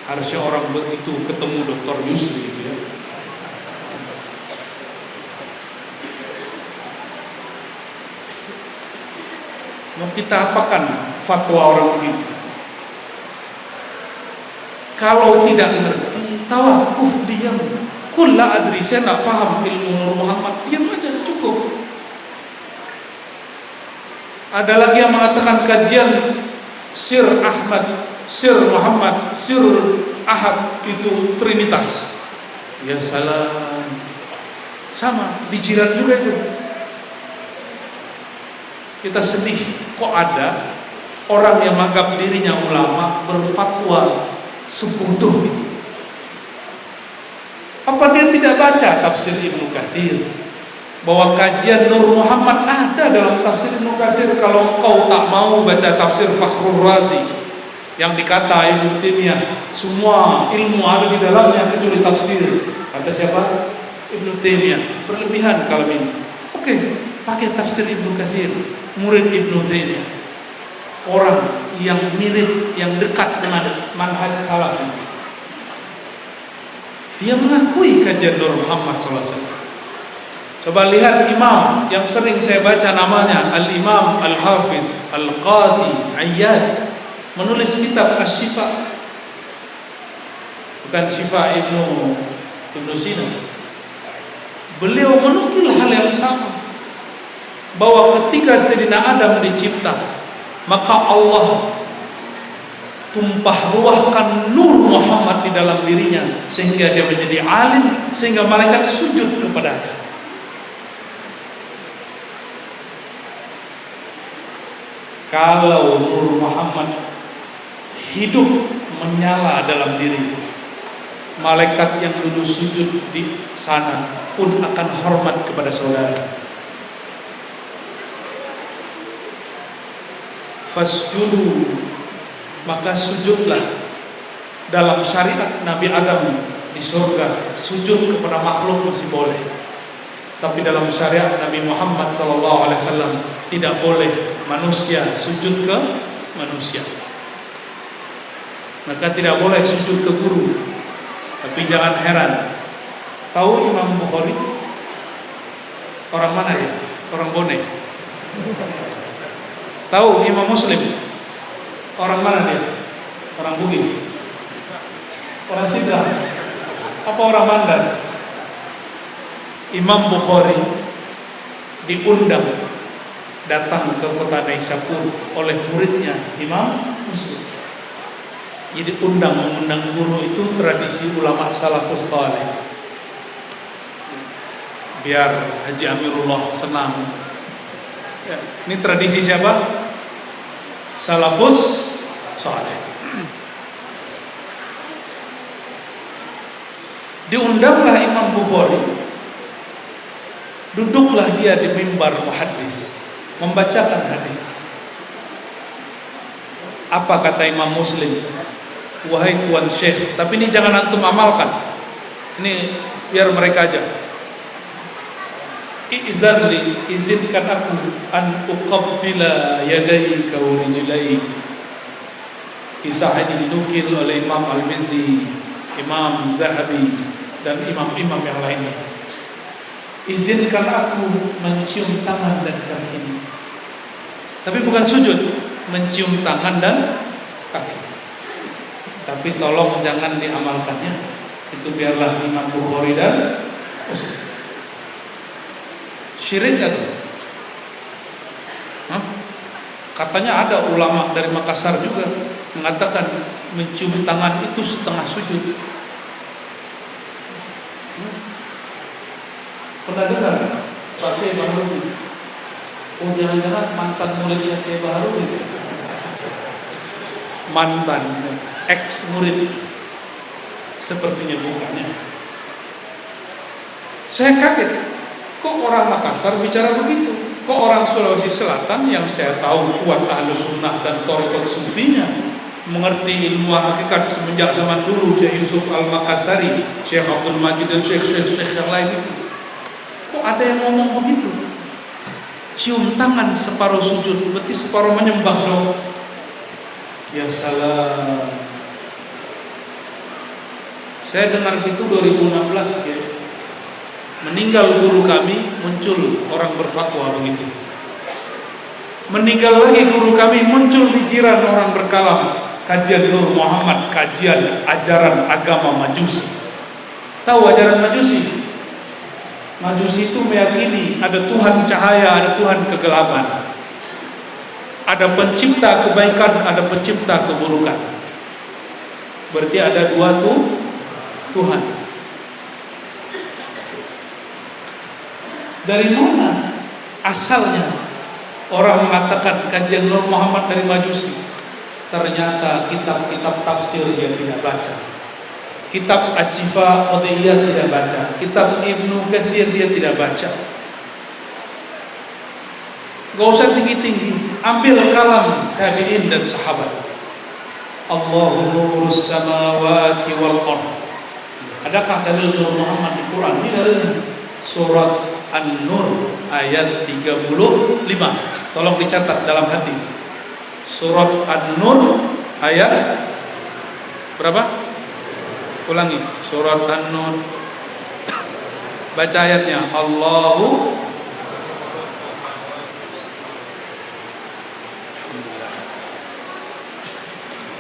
Harusnya orang begitu ketemu Dr. Yusri gitu ya. Mau kita apakan fatwa orang begini? Kalau tidak ngerti, tawakuf, diam. Kul la adri, saya nak faham ilmu Nur Muhammad, diam aja, cukup. Ada lagi yang mengatakan kajian Sir Ahmad, Sir Muhammad, Sir Ahad itu Trinitas. Ya salam. Sama, di jiran juga itu. Kita sedih, kok ada orang yang menganggap dirinya ulama berfatwa sebodoh itu. Apa dia tidak baca tafsir Ibnu Katsir? Bahwa kajian Nur Muhammad ada dalam tafsir Ibnu Katsir. Kalau engkau tak mau baca tafsir Fakhrul Razi yang dikata Ibnu Taimiyah semua ilmu ada di dalamnya kecuali tafsir. Kata siapa? Ibnu Taimiyah. Berlebihan kalau ini. Oke, pakai tafsir Ibnu Katsir. Murid Ibnu Taimiyah, orang yang mirip, yang dekat dengan manhaj salafi. Dia mengakui kajian Nur Muhammad SAW. Coba lihat imam yang sering saya baca namanya, Al-Imam Al-Hafiz Al-Qadi Ayyad, menulis kitab Asy-Syifa. Bukan Syifa Ibnu Sina. Beliau menukil hal yang sama, bahwa ketika Sayyidina Adam dicipta, maka Allah tumpah ruahkan Nur Muhammad di dalam dirinya sehingga dia menjadi alim, sehingga malaikat sujud kepadanya. Kalau Nur Muhammad hidup menyala dalam diri, malaikat yang dulu sujud di sana pun akan hormat kepada saudara. Fasjudu, maka sujudlah. Dalam syariat Nabi Adam di surga, sujud kepada makhluk masih boleh. Tapi dalam syariat Nabi Muhammad SAW tidak boleh manusia sujud ke manusia. Maka tidak boleh sujud ke guru. Tapi jangan heran, tahu Imam Bukhari? Orang mana dia? Orang Bone. Tahu Imam Muslim? Orang mana dia? Orang Bugis? Orang Sidrah? Apa orang Mandan? Imam Bukhari diundang datang ke kota Naisapur oleh muridnya Imam Muslim. Jadi mengundang guru itu tradisi ulama salafus saleh. Biar Haji Amirullah senang. Ya, ini tradisi siapa? Salafus saleh. Diundanglah Imam Bukhari. Duduklah dia di mimbar muhaddis, membacakan hadis. Apa kata Imam Muslim? Wahai Tuan Syekh, tapi ini jangan antum amalkan. Ini biar mereka aja. I'zanli, izinkan aku an uqabbila yadayka wa rijlayk. Kisah ini dinukil oleh Imam Al-Mizzi, Imam Zahabi, dan imam-imam yang lainnya. Izinkan aku mencium tangan dan kaki. Tapi bukan sujud, mencium tangan dan kaki. Tapi tolong jangan diamalkannya. Itu biarlah Imam Bukhari dan Muslim. Syirik gak tuh? Katanya ada ulama dari Makassar juga mengatakan mencium tangan itu setengah sujud. Pernah dengar Pak Kiai Baharudin? Oh, jangan-jangan mantan muridnya Kiai Baharudin. Mantan, ex murid. Sepertinya bukannya. Saya kaget. Kok orang Makassar bicara begitu? Kok orang Sulawesi Selatan yang saya tahu kuat ahlu sunnah dan thariqat sufinya, mengerti ilmu hakikat semenjak zaman dulu, Syekh Yusuf Al-Makassari, Syekh Abdul Majid dan Syekh yang lain itu, kok ada yang ngomong begitu? Cium tangan separuh sujud, berarti separuh menyembah dong. Ya salah. Saya dengar itu 2016 ya. Meninggal guru kami, muncul orang berfatwa begitu. Meninggal lagi guru kami, muncul di jiran orang berkalam, kajian Nur Muhammad, kajian ajaran agama Majusi. Tahu ajaran Majusi? Majusi itu meyakini ada Tuhan cahaya, ada Tuhan kegelapan, ada pencipta kebaikan, ada pencipta keburukan. Berarti ada dua Tuhan. Dari mana asalnya orang mengatakan kajian Nur Muhammad dari Majusi? Ternyata kitab-kitab tafsir dia tidak baca, kitab Asy-Syifa Qadiyah tidak baca, kitab Ibnu Katsir dia tidak baca. Gak usah tinggi-tinggi, ambil kalam tabi'in dan sahabat. Allahu nurus samawati wal ardh. Adakah dalil Nur Muhammad di Quran? Ini dalilnya. Surat An-Nur ayat 35. Tolong dicatat dalam hati. Surat An-Nur ayat berapa? Ulangi. Surat An-Nur. Baca ayatnya.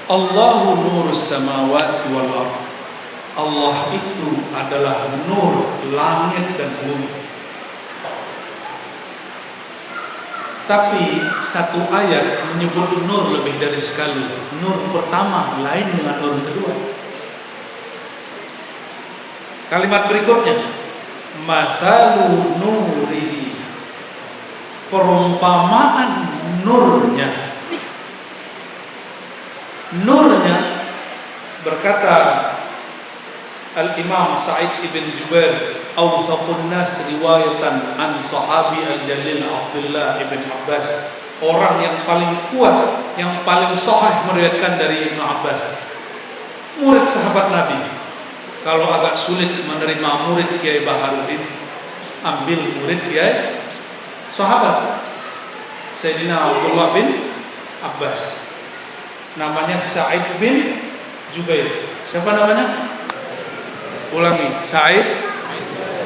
Allahu nurus samawati wal ardh. Allah itu adalah nur langit dan bumi. Tapi satu ayat menyebut nur lebih dari sekali. Nur pertama lain dengan nur kedua. Kalimat berikutnya, mathalu nurihi, perumpamaan nurnya. Nurnya, berkata Al-Imam Sa'id ibn Jubair, awsaqun nas riwayatan an sahabi al-jalil Abdullah ibn Abbas, orang yang paling kuat, yang paling sahih meriwayatkan dari Ibnu Abbas, murid sahabat Nabi. Kalau agak sulit menerima murid Kiai Baharudin, ambil murid Kiai sahabat Sayyidina Abdullah bin Abbas, namanya Sa'id bin Jubair. Siapa namanya? Ulangi, Sa'id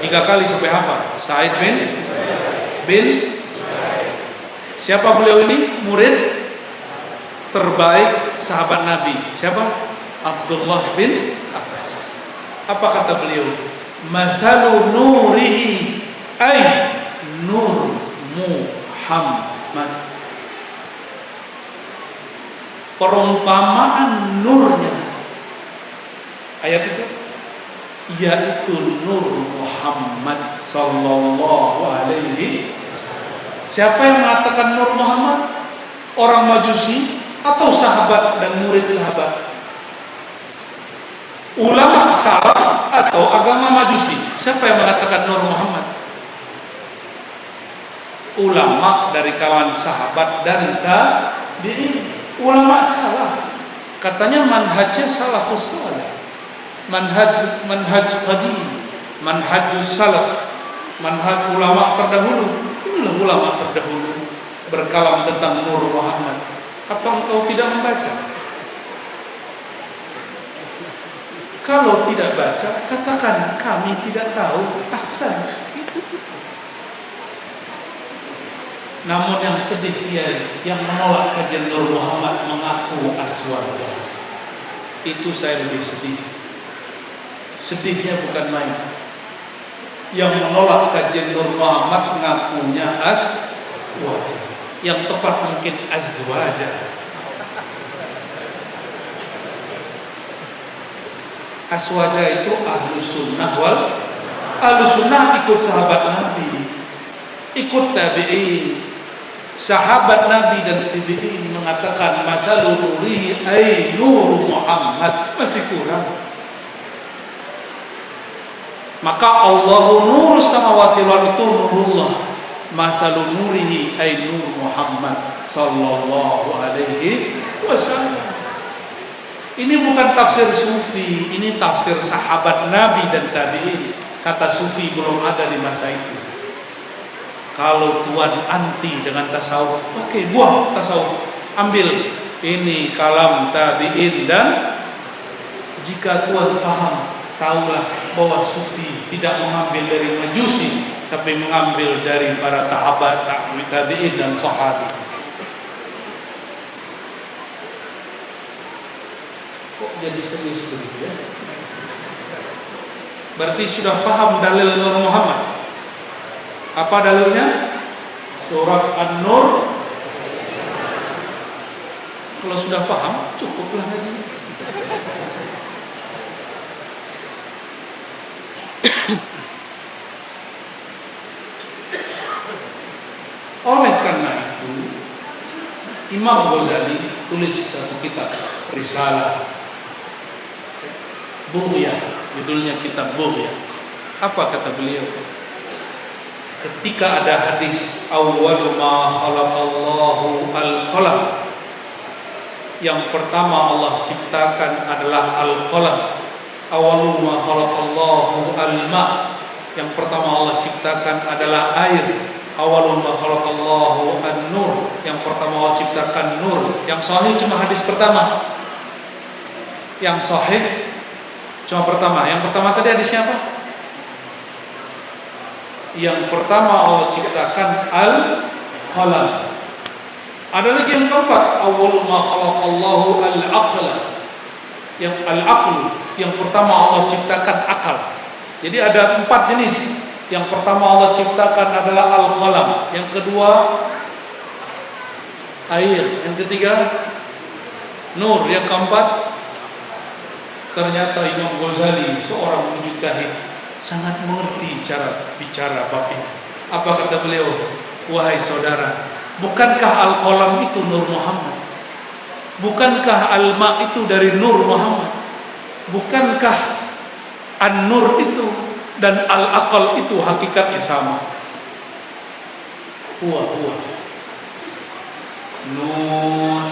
3 kali sampai hafal. Sa'id bin siapa beliau ini? Murid terbaik sahabat Nabi. Siapa? Abdullah bin Abbas. Apa kata beliau? Mathalu nurihi ay nur Muhammad. Perumpamaan nurnya, ayat itu, yaitu Nur Muhammad sallallahu alaihi wasallam. Siapa yang mengatakan Nur Muhammad? Orang Majusi atau sahabat dan murid sahabat? Ulama salaf atau agama Majusi? Siapa yang mengatakan Nur Muhammad? Ulama dari kalangan sahabat dan tabi'in. Ulama salaf, katanya manhajnya salafus salih, manhaj qadim, manhajus salaf, manhaj ulama terdahulu. Inilah ulama terdahulu berkalam tentang Nur Muhammad. Apa engkau tidak membaca? Kalau tidak baca, katakan kami tidak tahu. Ahsan. Namun yang sedih dia yang menolak kajian Nur Muhammad mengaku aswaja. Itu saya lebih sedih. Sedihnya bukan main. Yang menolak kajian Nur Muhammad mengakunya aswaja. Yang tepat mungkin azwaja. Aswaja itu ahlus sunnah ahlus sunnah ikut sahabat Nabi, ikut tabi'in. Sahabat Nabi dan tabi'in mengatakan masalul nuri ay nur Muhammad, masih kurang. Maka Allahu nur samawati wal ardi nurullah, masalul nurihi ay nur Muhammad sallallahu alaihi wasallam. Ini bukan tafsir sufi, ini tafsir sahabat Nabi dan tabi'in. Kata sufi belum ada di masa itu. Kalau Tuhan anti dengan tasawuf, oke, buang tasawuf, ambil ini kalam tabi'in. Dan jika Tuhan paham, tahulah bahwa sufi tidak mengambil dari majusi, tapi mengambil dari para sahabat tabi'in dan sahabat. Kok jadi serius begitu ya? Berarti sudah paham dalil Nur Muhammad. Apa dalilnya? Surat An-Nur. Kalau sudah paham, cukuplah ngaji. Oleh karena itu, Imam Ghazali tulis satu kitab, Risalah Bughyah, judulnya kitab Bughyah. Apa kata beliau? Ketika ada hadis awwalu ma khalaqallahu al-qalam, yang pertama Allah ciptakan adalah al-qalam. Awwalu ma khalaqallahu al-ma, yang pertama Allah ciptakan adalah air. Awwalu ma khalaqallahu an-nur, yang pertama Allah ciptakan nur. Yang sahih cuma hadis pertama. Yang sahih cuma pertama. Yang pertama tadi hadisnya apa? Yang pertama Allah ciptakan al-qalam. Ada lagi yang keempat, awwalu ma khalaqallahu al-aqla. Yang al-aql, yang pertama Allah ciptakan akal. Jadi ada 4 jenis. Yang pertama Allah ciptakan adalah al-qalam, yang kedua air, yang ketiga nur, yang keempat. Ternyata Imam Ghazali seorang mujtahid sangat mengerti cara bicara bab ini. Apa kata beliau? Wahai saudara, bukankah al-qalam itu Nur Muhammad? Bukankah al-ma itu dari Nur Muhammad? Bukankah an-nur itu dan al-aqal itu hakikatnya sama? Huwa nun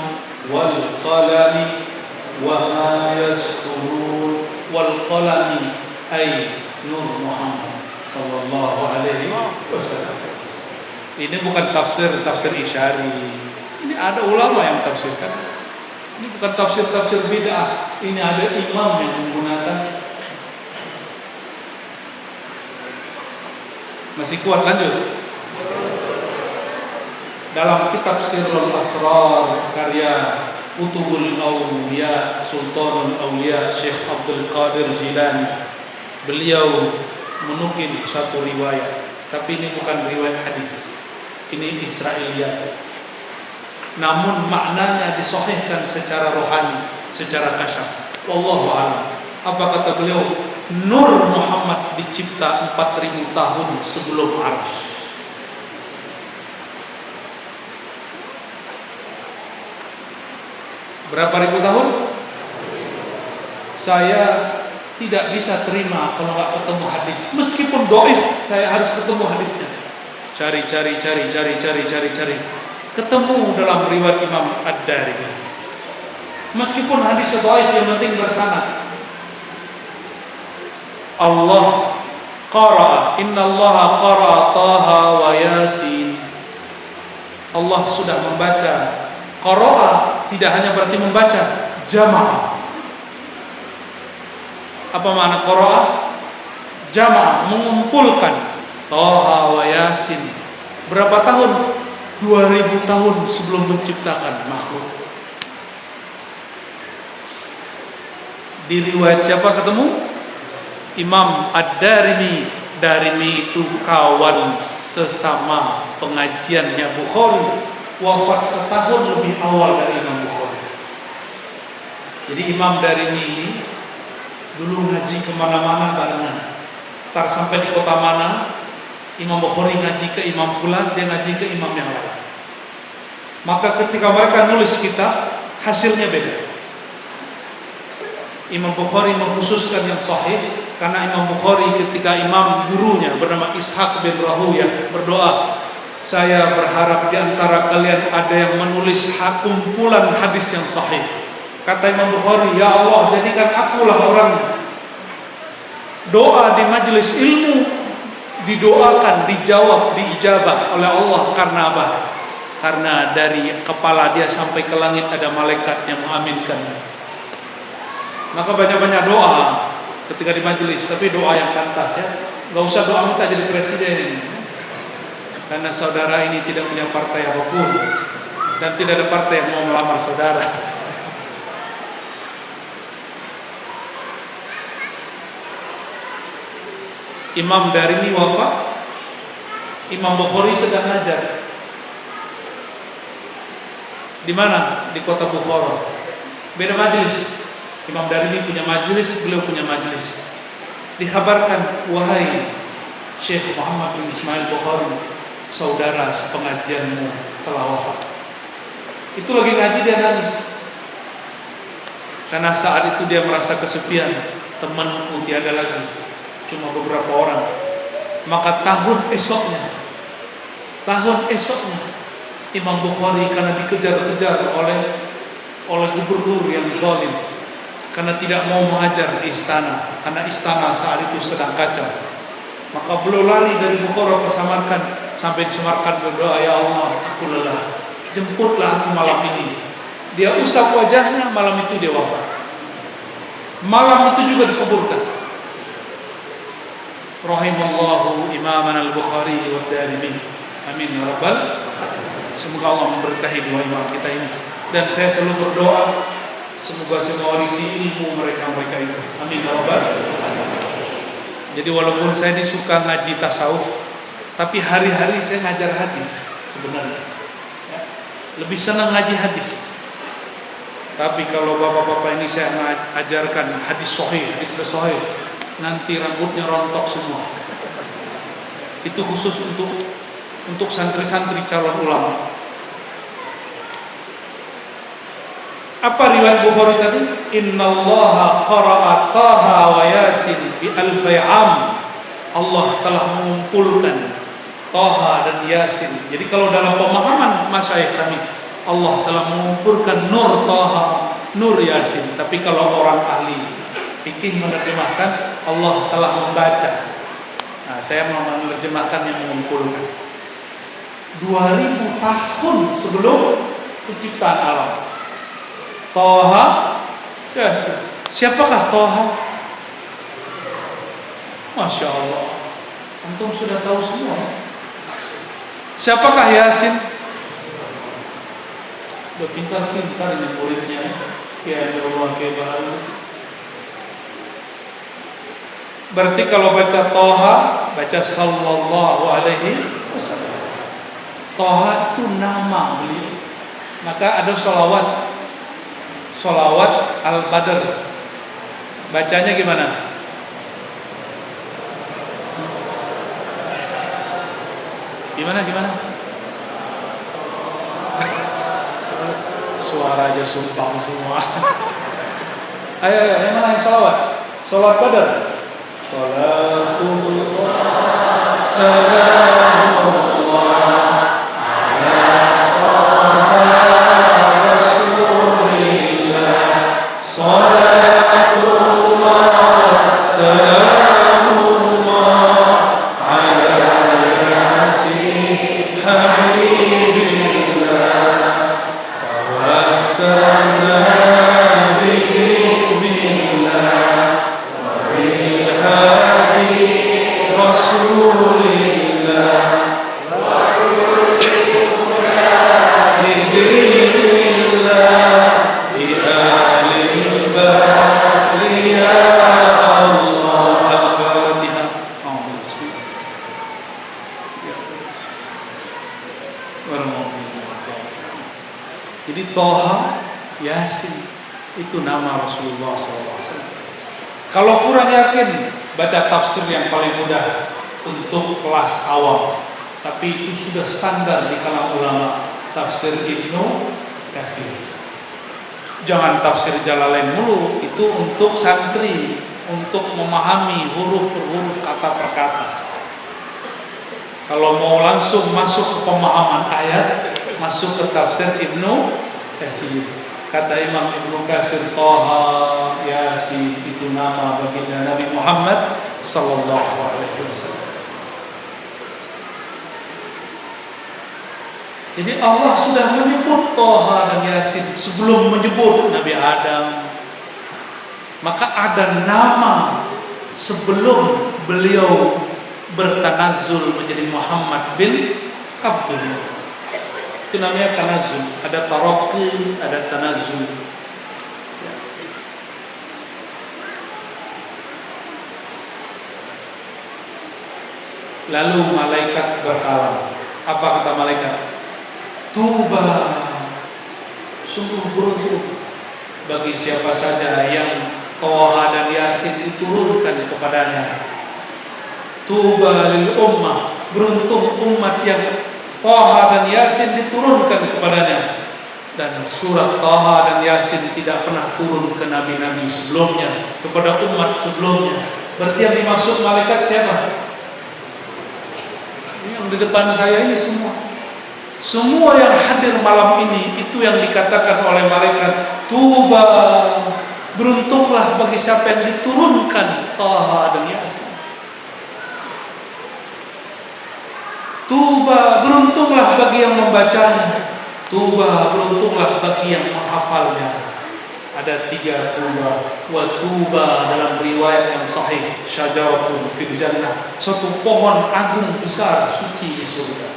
wal qalami wa ma yasturun. Wal qalami ay Nur Muhammad sallallahu alaihi wasallam. Ini bukan tafsir Isyari. Ini ada ulama yang tafsirkan. Ini bukan tafsir bid'ah. Ini ada imam yang menggunakan. Masih kuat, lanjut. Dalam kitab Sirrul Asrar karya Qutbul Awliya Sultanul Awliya Syekh Abdul Qadir Jilani, beliau menukil satu riwayat, tapi ini bukan riwayat hadis, ini Israiliyat. Namun maknanya disahihkan secara rohani, secara kasyaf. Wallahu a'lam. Apa kata beliau? Nur Muhammad dicipta 4000 tahun sebelum Arsy. Berapa ribu tahun? Saya tidak bisa terima kalau nggak ketemu hadis. Meskipun dhaif, saya harus ketemu hadisnya. Cari. Ketemu dalam riwayat Imam Ad-Darimi. Meskipun hadisnya dhaif, yang penting bersanad. Allah Qara'a, innallaha qara'a Taha wa Yasin. Allah sudah membaca. Qara'a tidak hanya berarti membaca, jamaah. Apa makna qara'a? Jamaah, mengumpulkan Taha wa Yasin. Berapa tahun? 2000 tahun sebelum menciptakan makhluk. Di riwayat siapa ketemu? Imam Ad-Darimi. Darimi itu kawan sesama pengajiannya Bukhari, wafat setahun lebih awal dari Imam Bukhari. Jadi Imam Darimi ini dulu ngaji kemana-mana barengan. Ntar sampai di kota mana, Imam Bukhari ngaji ke Imam Fulan, dia ngaji ke imam yang lain. Maka ketika mereka nulis kitab, hasilnya beda. Imam Bukhari mengkhususkan yang sahih, karena Imam Bukhari ketika imam gurunya bernama Ishaq bin Rahuyah berdoa, saya berharap di antara kalian ada yang menulis kumpulan hadis yang sahih. Kata Imam Bukhari, ya Allah, jadikan akulah orangnya. Doa di majelis ilmu didoakan, dijawab, diijabah oleh Allah. Karena apa? Karena dari kepala dia sampai ke langit ada malaikat yang mengaminkannya. Maka banyak-banyak doa ketika di majelis, tapi doa yang pantas ya. Gak usah doa minta jadi presiden, karena saudara ini tidak punya partai apapun dan tidak ada partai yang mau melamar saudara. Imam Darimi wafat, Imam Bukhari sedang ngajar. Di mana? Di kota Bukhara. Beda majelis. Imam Darimi punya majelis, beliau punya majelis. Dikabarkan, wahai Syekh Muhammad bin Ismail Bukhari, saudara sepengajianmu telah wafat. Itu lagi ngaji dia nangis, karena saat itu dia merasa kesepian. Temanku tiada lagi, cuma beberapa orang. Maka tahun esoknya Imam Bukhari karena dikejar-kejar oleh gubernur yang zalim, karena tidak mau mengajar di istana, karena istana saat itu sedang kacau. Maka beliau lari dari Bukhara ke Samarkand. Sampai di Samarkand berdoa, ya Allah, aku lelah, jemputlah aku malam ini. Dia usap wajahnya, malam itu dia wafat. Malam itu juga dikuburkan. Rahimallahu imaman al-Bukhari wa Darimi. Amin ya rabbal. Semoga Allah memberkahi dua imam kita ini. Dan saya selalu berdoa, semoga saya mewarisi ilmu mereka itu. Amin ya rabbal. Jadi walaupun saya disuka ngaji tasawuf, tapi hari-hari saya ngajar hadis sebenarnya. Ya, lebih senang ngaji hadis. Tapi kalau bapak-bapak ini saya ajarkan hadis sahih, nanti rambutnya rontok semua. Itu khusus untuk santri-santri calon ulama. Apa riwayat Bukhari tadi? Innallaha qara'a Taha wa Yasin bi alfi am. Allah telah mengumpulkan Taha dan Yasin. Jadi kalau dalam pemahaman masyayikh kami, Allah telah mengumpulkan Nur Taha, Nur Yasin. Tapi kalau orang ahli fikih menerjemahkan Allah telah membaca. Nah, saya mau menerjemahkan yang mengumpulkan. 2000 tahun sebelum penciptaan alam. Taha, Yasin. Siapakah Taha? Masya Allah, antum sudah tahu semua. Siapakah Yasin? Udah pintar-pintar ini muridnya. Ya Allah, kebalu. Berarti kalau baca Taha, baca sallallahu alaihi wasallam. Taha itu nama beliau. Maka ada sholawat al-badr. Bacanya gimana? Gimana? Suara aja sumpah semua. Ayo, yang mana yang sholawat? Sholawat badr. Salatullah, salamullah Salatullah, salamullah Yasin itu nama Rasulullah SAW. Kalau kurang yakin, baca tafsir yang paling mudah untuk kelas awam. Tapi itu sudah standar di kalangan ulama, tafsir Ibnu Katsir. Jangan tafsir Jalalain mulu, itu untuk santri, untuk memahami huruf per huruf, kata per kata. Kalau mau langsung masuk ke pemahaman ayat, masuk ke tafsir Ibnu Katsir. Kata Imam Ibnu Katsir, Thaha, Yasin itu nama baginda Nabi Muhammad sallallahu alaihi wasallam. Jadi Allah sudah menyebut Thaha dan Yasin sebelum menyebut Nabi Adam. Maka ada nama sebelum beliau bertanazzul menjadi Muhammad bin Abdullah. Itu namanya tanazzul. Ada tarakki, ada tanazzul. Ya. Lalu malaikat berkata, apa kata malaikat? Tuba, sungguh beruntung bagi siapa saja yang Thaha dan Yasin diturunkan kepadanya. Tuba lil ummah, beruntung umat yang Thaha dan Yasin diturunkan kepadanya. Dan surat Thaha dan Yasin tidak pernah turun ke nabi-nabi sebelumnya, kepada umat sebelumnya. Berarti yang dimaksud malaikat siapa? Yang di depan saya ini semua. Semua yang hadir malam ini itu yang dikatakan oleh malaikat. Tuba, beruntunglah bagi siapa yang diturunkan Thaha dan Yasin. Tuba, beruntunglah bagi yang membacanya. Tuba, beruntunglah bagi yang menghafalnya. Ada 3 tuba. Wa tuba dalam riwayat yang sahih, syajaratun fil jannah, satu pohon agung besar suci di surga.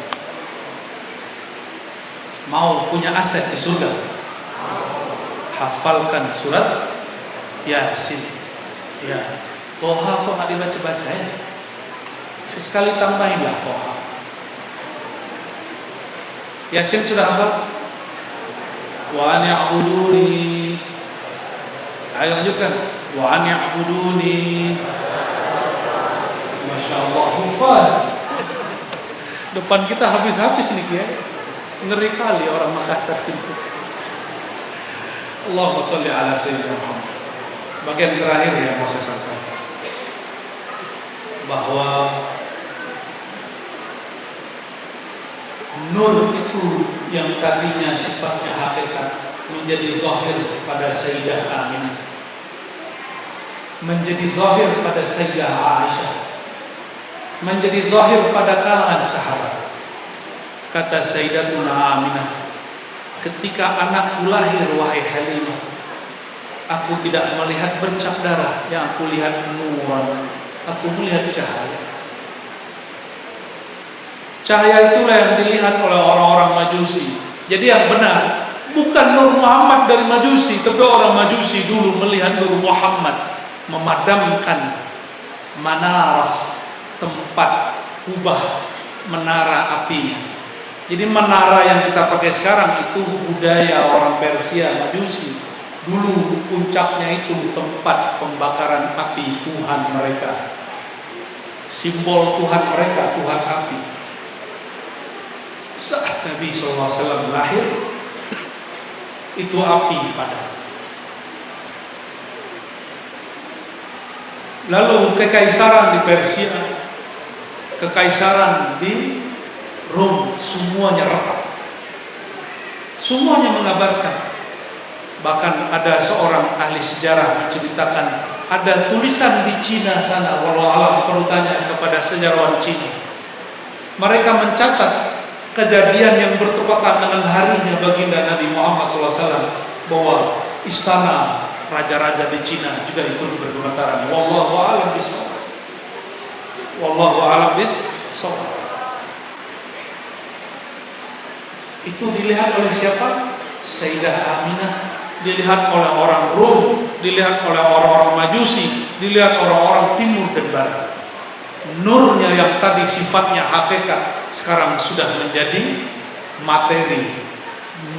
Mau punya aset di surga? Hafalkan surat Yasin. Ya, Thaha kok nggak dibaca-baca ya? Sekali tambahinlah Thaha. Yasin sudah hafal? Wa an ya'buduni. Ayo lanjutkan. Wa an ya'buduni. Masya Allah, hufaz. Depan kita habis-habis nih ya. Ngeri kali orang Makassar sini. Allahumma sholli ala sayyidina Muhammad. Bagian terakhir yang mau saya sampaikan, bahwa nur itu yang tadinya sifatnya hakikat menjadi zahir pada Sayyidah Aminah, menjadi zahir pada Sayyidah Aisyah, menjadi zahir pada kalangan sahabat. Kata Sayyidatuna Aminah, ketika anakku lahir wahai Halimah, aku tidak melihat bercak darah, yang aku lihat nuran, aku melihat cahaya. Cahaya itulah yang dilihat oleh orang-orang Majusi. Jadi yang benar bukan Nur Muhammad dari Majusi, tapi orang Majusi dulu melihat Nur Muhammad memadamkan manarah, tempat kubah menara apinya. Jadi menara yang kita pakai sekarang itu budaya orang Persia, Majusi. Dulu puncaknya itu tempat pembakaran api Tuhan mereka, simbol Tuhan mereka, Tuhan api. Saat Nabi SAW lahir, itu api padam. Lalu kekaisaran di Persia, kekaisaran di Rom, semuanya retak. Semuanya mengabarkan. Bahkan ada seorang ahli sejarah menceritakan ada tulisan di Cina sana, walau alam perlu tanya kepada sejarawan Cina. Mereka mencatat kejadian yang bertepatan dengan harinya baginda Nabi Muhammad SAW, bahwa istana raja-raja di Cina juga ikut bergemetaran. Wallahu a'lam bishawab. Wallahu a'lam bishawab. Itu dilihat oleh siapa? Sayyidah Aminah, dilihat oleh orang Rom, dilihat oleh orang-orang Majusi, dilihat orang-orang timur dan barat. Nurnya yang tadi sifatnya hakikat sekarang sudah menjadi materi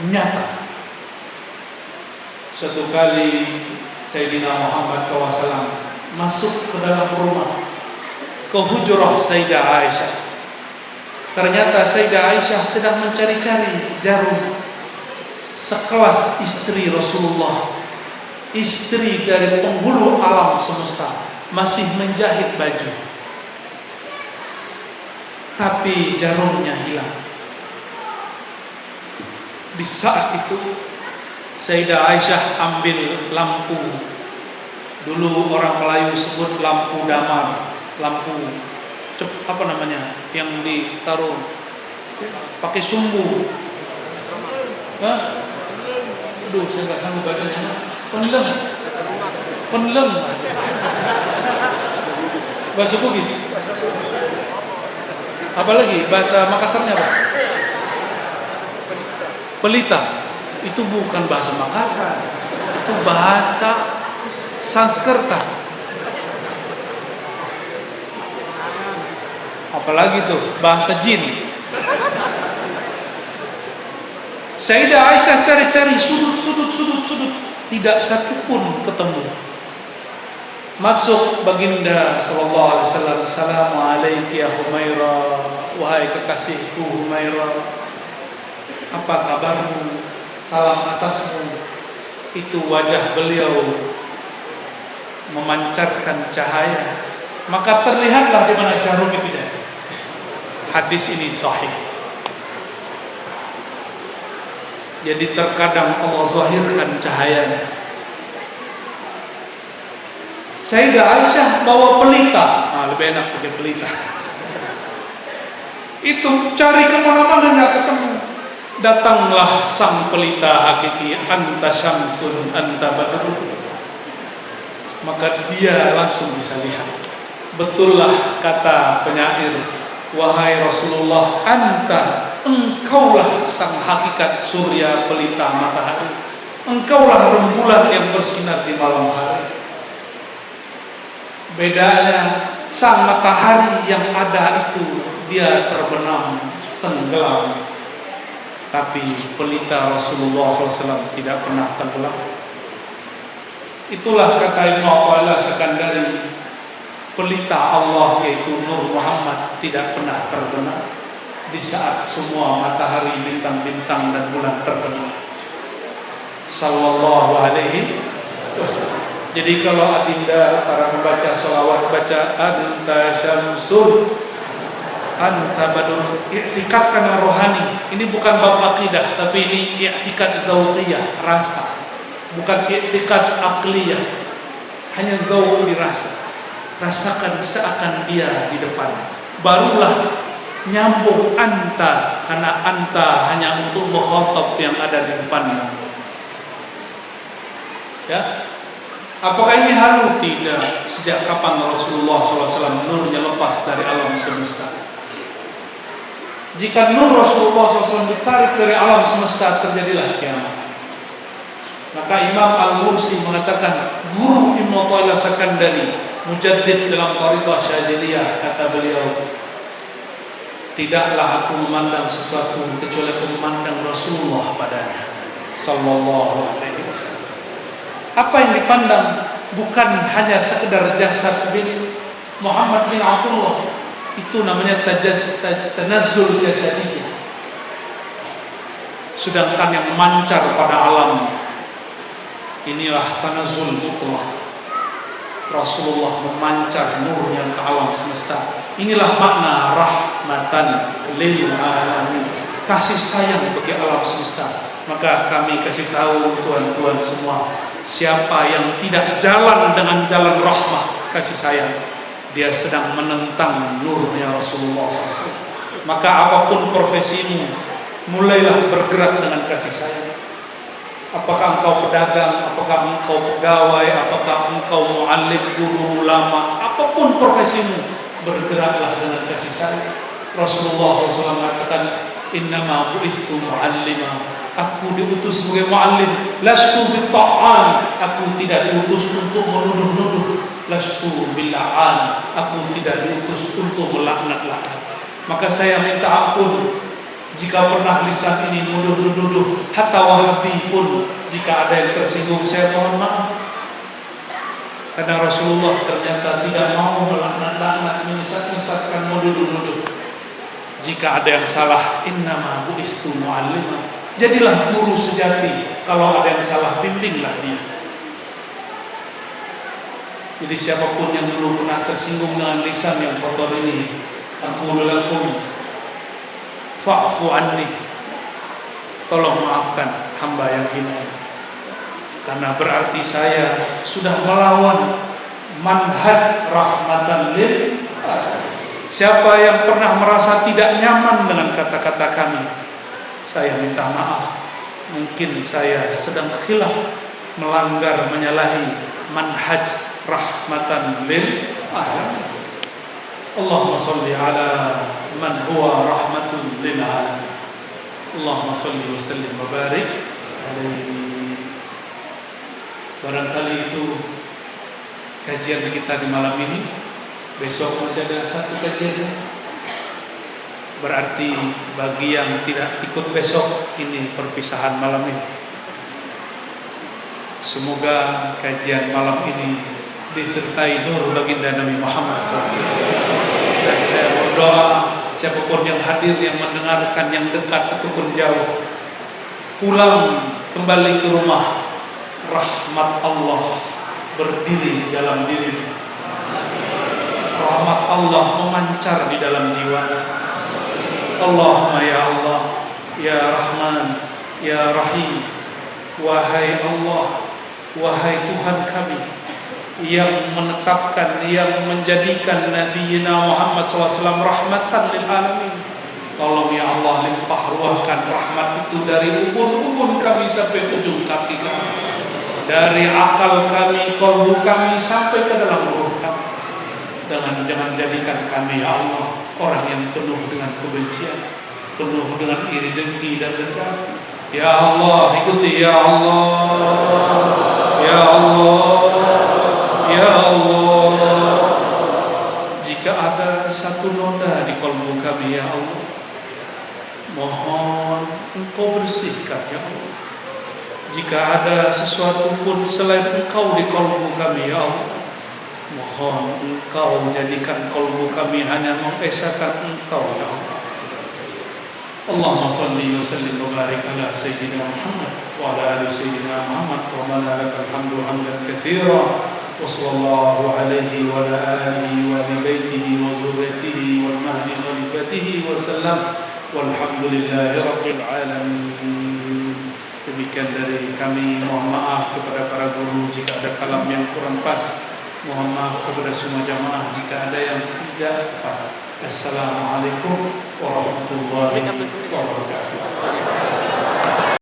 nyata. Suatu kali Sayyidina Muhammad SAW masuk ke dalam rumah, ke hujrah Sayyidah Aisyah. Ternyata Sayyidah Aisyah sedang mencari-cari jarum. Sekelas istri Rasulullah, istri dari penghulu alam semesta, masih menjahit baju, tapi jarumnya hilang. Di saat itu Sayyidah Aisyah ambil lampu. Dulu orang Melayu sebut lampu damar, lampu apa namanya, yang ditaruh pakai sumbu. Hah? Aduh, saya nggak sanggup bacanya. Penlem. Bahasa Bugis. Apalagi bahasa Makassarnya apa? Pelita. Itu bukan bahasa Makassar, itu bahasa Sanskerta. Apalagi tuh bahasa jin. Sayyidah Aisyah cari-cari sudut, tidak satu pun ketemu. Masuk baginda sallallahu alaihi wasallam, "Assalamualaikum ya Humairah, wahai kekasihku Humairah. Apa kabarmu? Salam atasmu." Itu wajah beliau memancarkan cahaya, maka terlihatlah di mana jarum itu jadi. Hadis ini sahih. Jadi terkadang Allah zahirkan cahayanya. Sayyidah Aisyah bawa pelita, lebih enak pakai pelita. Itu cari kemana-mana nggak ketemu. Datanglah sang pelita hakiki, anta syamsun anta badrun. Maka dia langsung bisa lihat. Betullah kata penyair, wahai Rasulullah, engkaulah sang hakikat surya pelita matahari. Engkaulah rembulan yang bersinar di malam hari. Bedanya, sang matahari yang ada itu dia terbenam, tenggelam. Tapi pelita Rasulullah SAW tidak pernah tenggelam. Itulah kata Ibnu Athaillah Sekandari, pelita Allah yaitu Nur Muhammad tidak pernah terbenam di saat semua matahari, bintang-bintang dan bulan terbenam. Sallallahu alaihi wasallam. Jadi kalau adinda para membaca sholawat baca anta syamsun anta badrun, i'tikad karena rohani. Ini bukan bab akidah, tapi ini i'tikad zauqiyah, rasa. Bukan i'tikad akliyah, hanya zauq dirasa. Rasakan seakan dia di depan. Barulah nyambung anta, karena anta hanya untuk mukhatab yang ada di depannya. Ya, apakah ini halu? Tidak. Sejak kapan Rasulullah SAW nurnya lepas dari alam semesta? Jika nur Rasulullah SAW ditarik dari alam semesta, terjadilah kiamat. Maka Imam Al-Mursi mengatakan, guru Ibnu Athaillah Sekandari, mujaddid dalam thariqah Syadziliyah, kata beliau, tidaklah aku memandang sesuatu kecuali aku memandang Rasulullah padanya sallallahu alaihi wasallam. Apa yang dipandang bukan hanya sekedar jasad bin Muhammad bin Abdullah, itu namanya tanazzul jasadiyah. Sedangkan yang memancar pada alam, inilah tanazzul mutlaq. Rasulullah memancar nurnya ke alam semesta. Inilah makna rahmatan lil alamin, kasih sayang bagi alam semesta. Maka kami kasih tahu tuan-tuan semua, siapa yang tidak jalan dengan jalan rahmah kasih sayang, dia sedang menentang nurnya Rasulullah SAW. Maka apapun profesimu, mulailah bergerak dengan kasih sayang. Apakah engkau pedagang, apakah engkau pegawai, apakah engkau muallim, guru, ulama, apapun profesimu, bergeraklah dengan kasih sayang. Rasulullah SAW mengatakan, innama bu'istu mu'allima, aku diutus sebagai muallim. Lastu bitta'an, aku tidak diutus untuk menuduh-nuduh. Lastu billa'an, aku tidak diutus untuk melaknat-laknat. Maka saya minta ampun Jika pernah lisan ini menuduh-nuduh, hatta Wahabi pun jika ada yang tersinggung, saya mohon maaf. Karena Rasulullah ternyata tidak mau melaknat-laknat, menyesat-nyesatkan, menuduh-nuduh. Jika ada yang salah, innama bu'istu mu'allimah. Jadilah guru sejati. Kalau ada yang salah, bimbinglah dia. Jadi siapapun yang dulu pernah tersinggung dengan lisan yang kotor ini, aku lakum fa'fu anni, tolong maafkan hamba yang hina ini. Karena berarti saya sudah melawan manhaj rahmatan lil alamin. Siapa yang pernah merasa tidak nyaman dengan kata-kata kami, saya minta maaf. Mungkin saya sedang khilaf, melanggar, menyalahi manhaj rahmatan lil alamin. Allahumma salli ala man huwa rahmatun lil alamin. Allahumma salli wa sallim wa barik alaihi. Barangkali itu kajian kita di malam ini. Besok masih ada satu kajian. Berarti bagi yang tidak ikut besok, ini perpisahan malam ini. Semoga kajian malam ini disertai nur baginda Nabi Muhammad SAW. Dan saya berdoa siapapun yang hadir, yang mendengarkan, yang dekat ataupun jauh, pulang kembali ke rumah, rahmat Allah berdiri di dalam dirinya. Rahmat Allah memancar di dalam jiwanya. Allahumma ya Allah, ya Rahman, ya Rahim. Wahai Allah, wahai Tuhan kami yang menetapkan, yang menjadikan Nabi Muhammad SAW rahmatan lil alamin. Tolong ya Allah, limpah ruahkan rahmat itu dari ubun-ubun kami sampai ujung kaki kami, dari akal kami, kalbu kami sampai ke dalam ruh kami. Jangan jadikan kami ya Allah orang yang penuh dengan kebencian, penuh dengan iri dengki dan dendam. Ya Allah, ikuti ya Allah, ya Allah, ya Allah. Jika ada satu noda di kalbu kami ya Allah, mohon Engkau bersihkan ya Allah. Jika ada sesuatu pun selain Engkau di kalbu kami ya Allah, mohon Engkau jadikan kalbu kami hanya mengesahkan Engkau ya Allah. Allahumma salli wa sallim wa barik ala Sayyidina Muhammad wa ala ali Sayyidina Muhammad wa lana lakal hamdu hamdan katsira wa sallallahu alaihi wa ala alihi wa li baitihi wa zurriyyatihi wal mahdi khalifatihi wa sallam walhamdulillahi rabbil alamin. Demikian dari kami. Mohon maaf kepada para guru jika ada kalam yang kurang pas. Mohon maaf kepada semua jamaah jika ada yang tidak tepat. Assalamualaikum warahmatullahi wabarakatuh.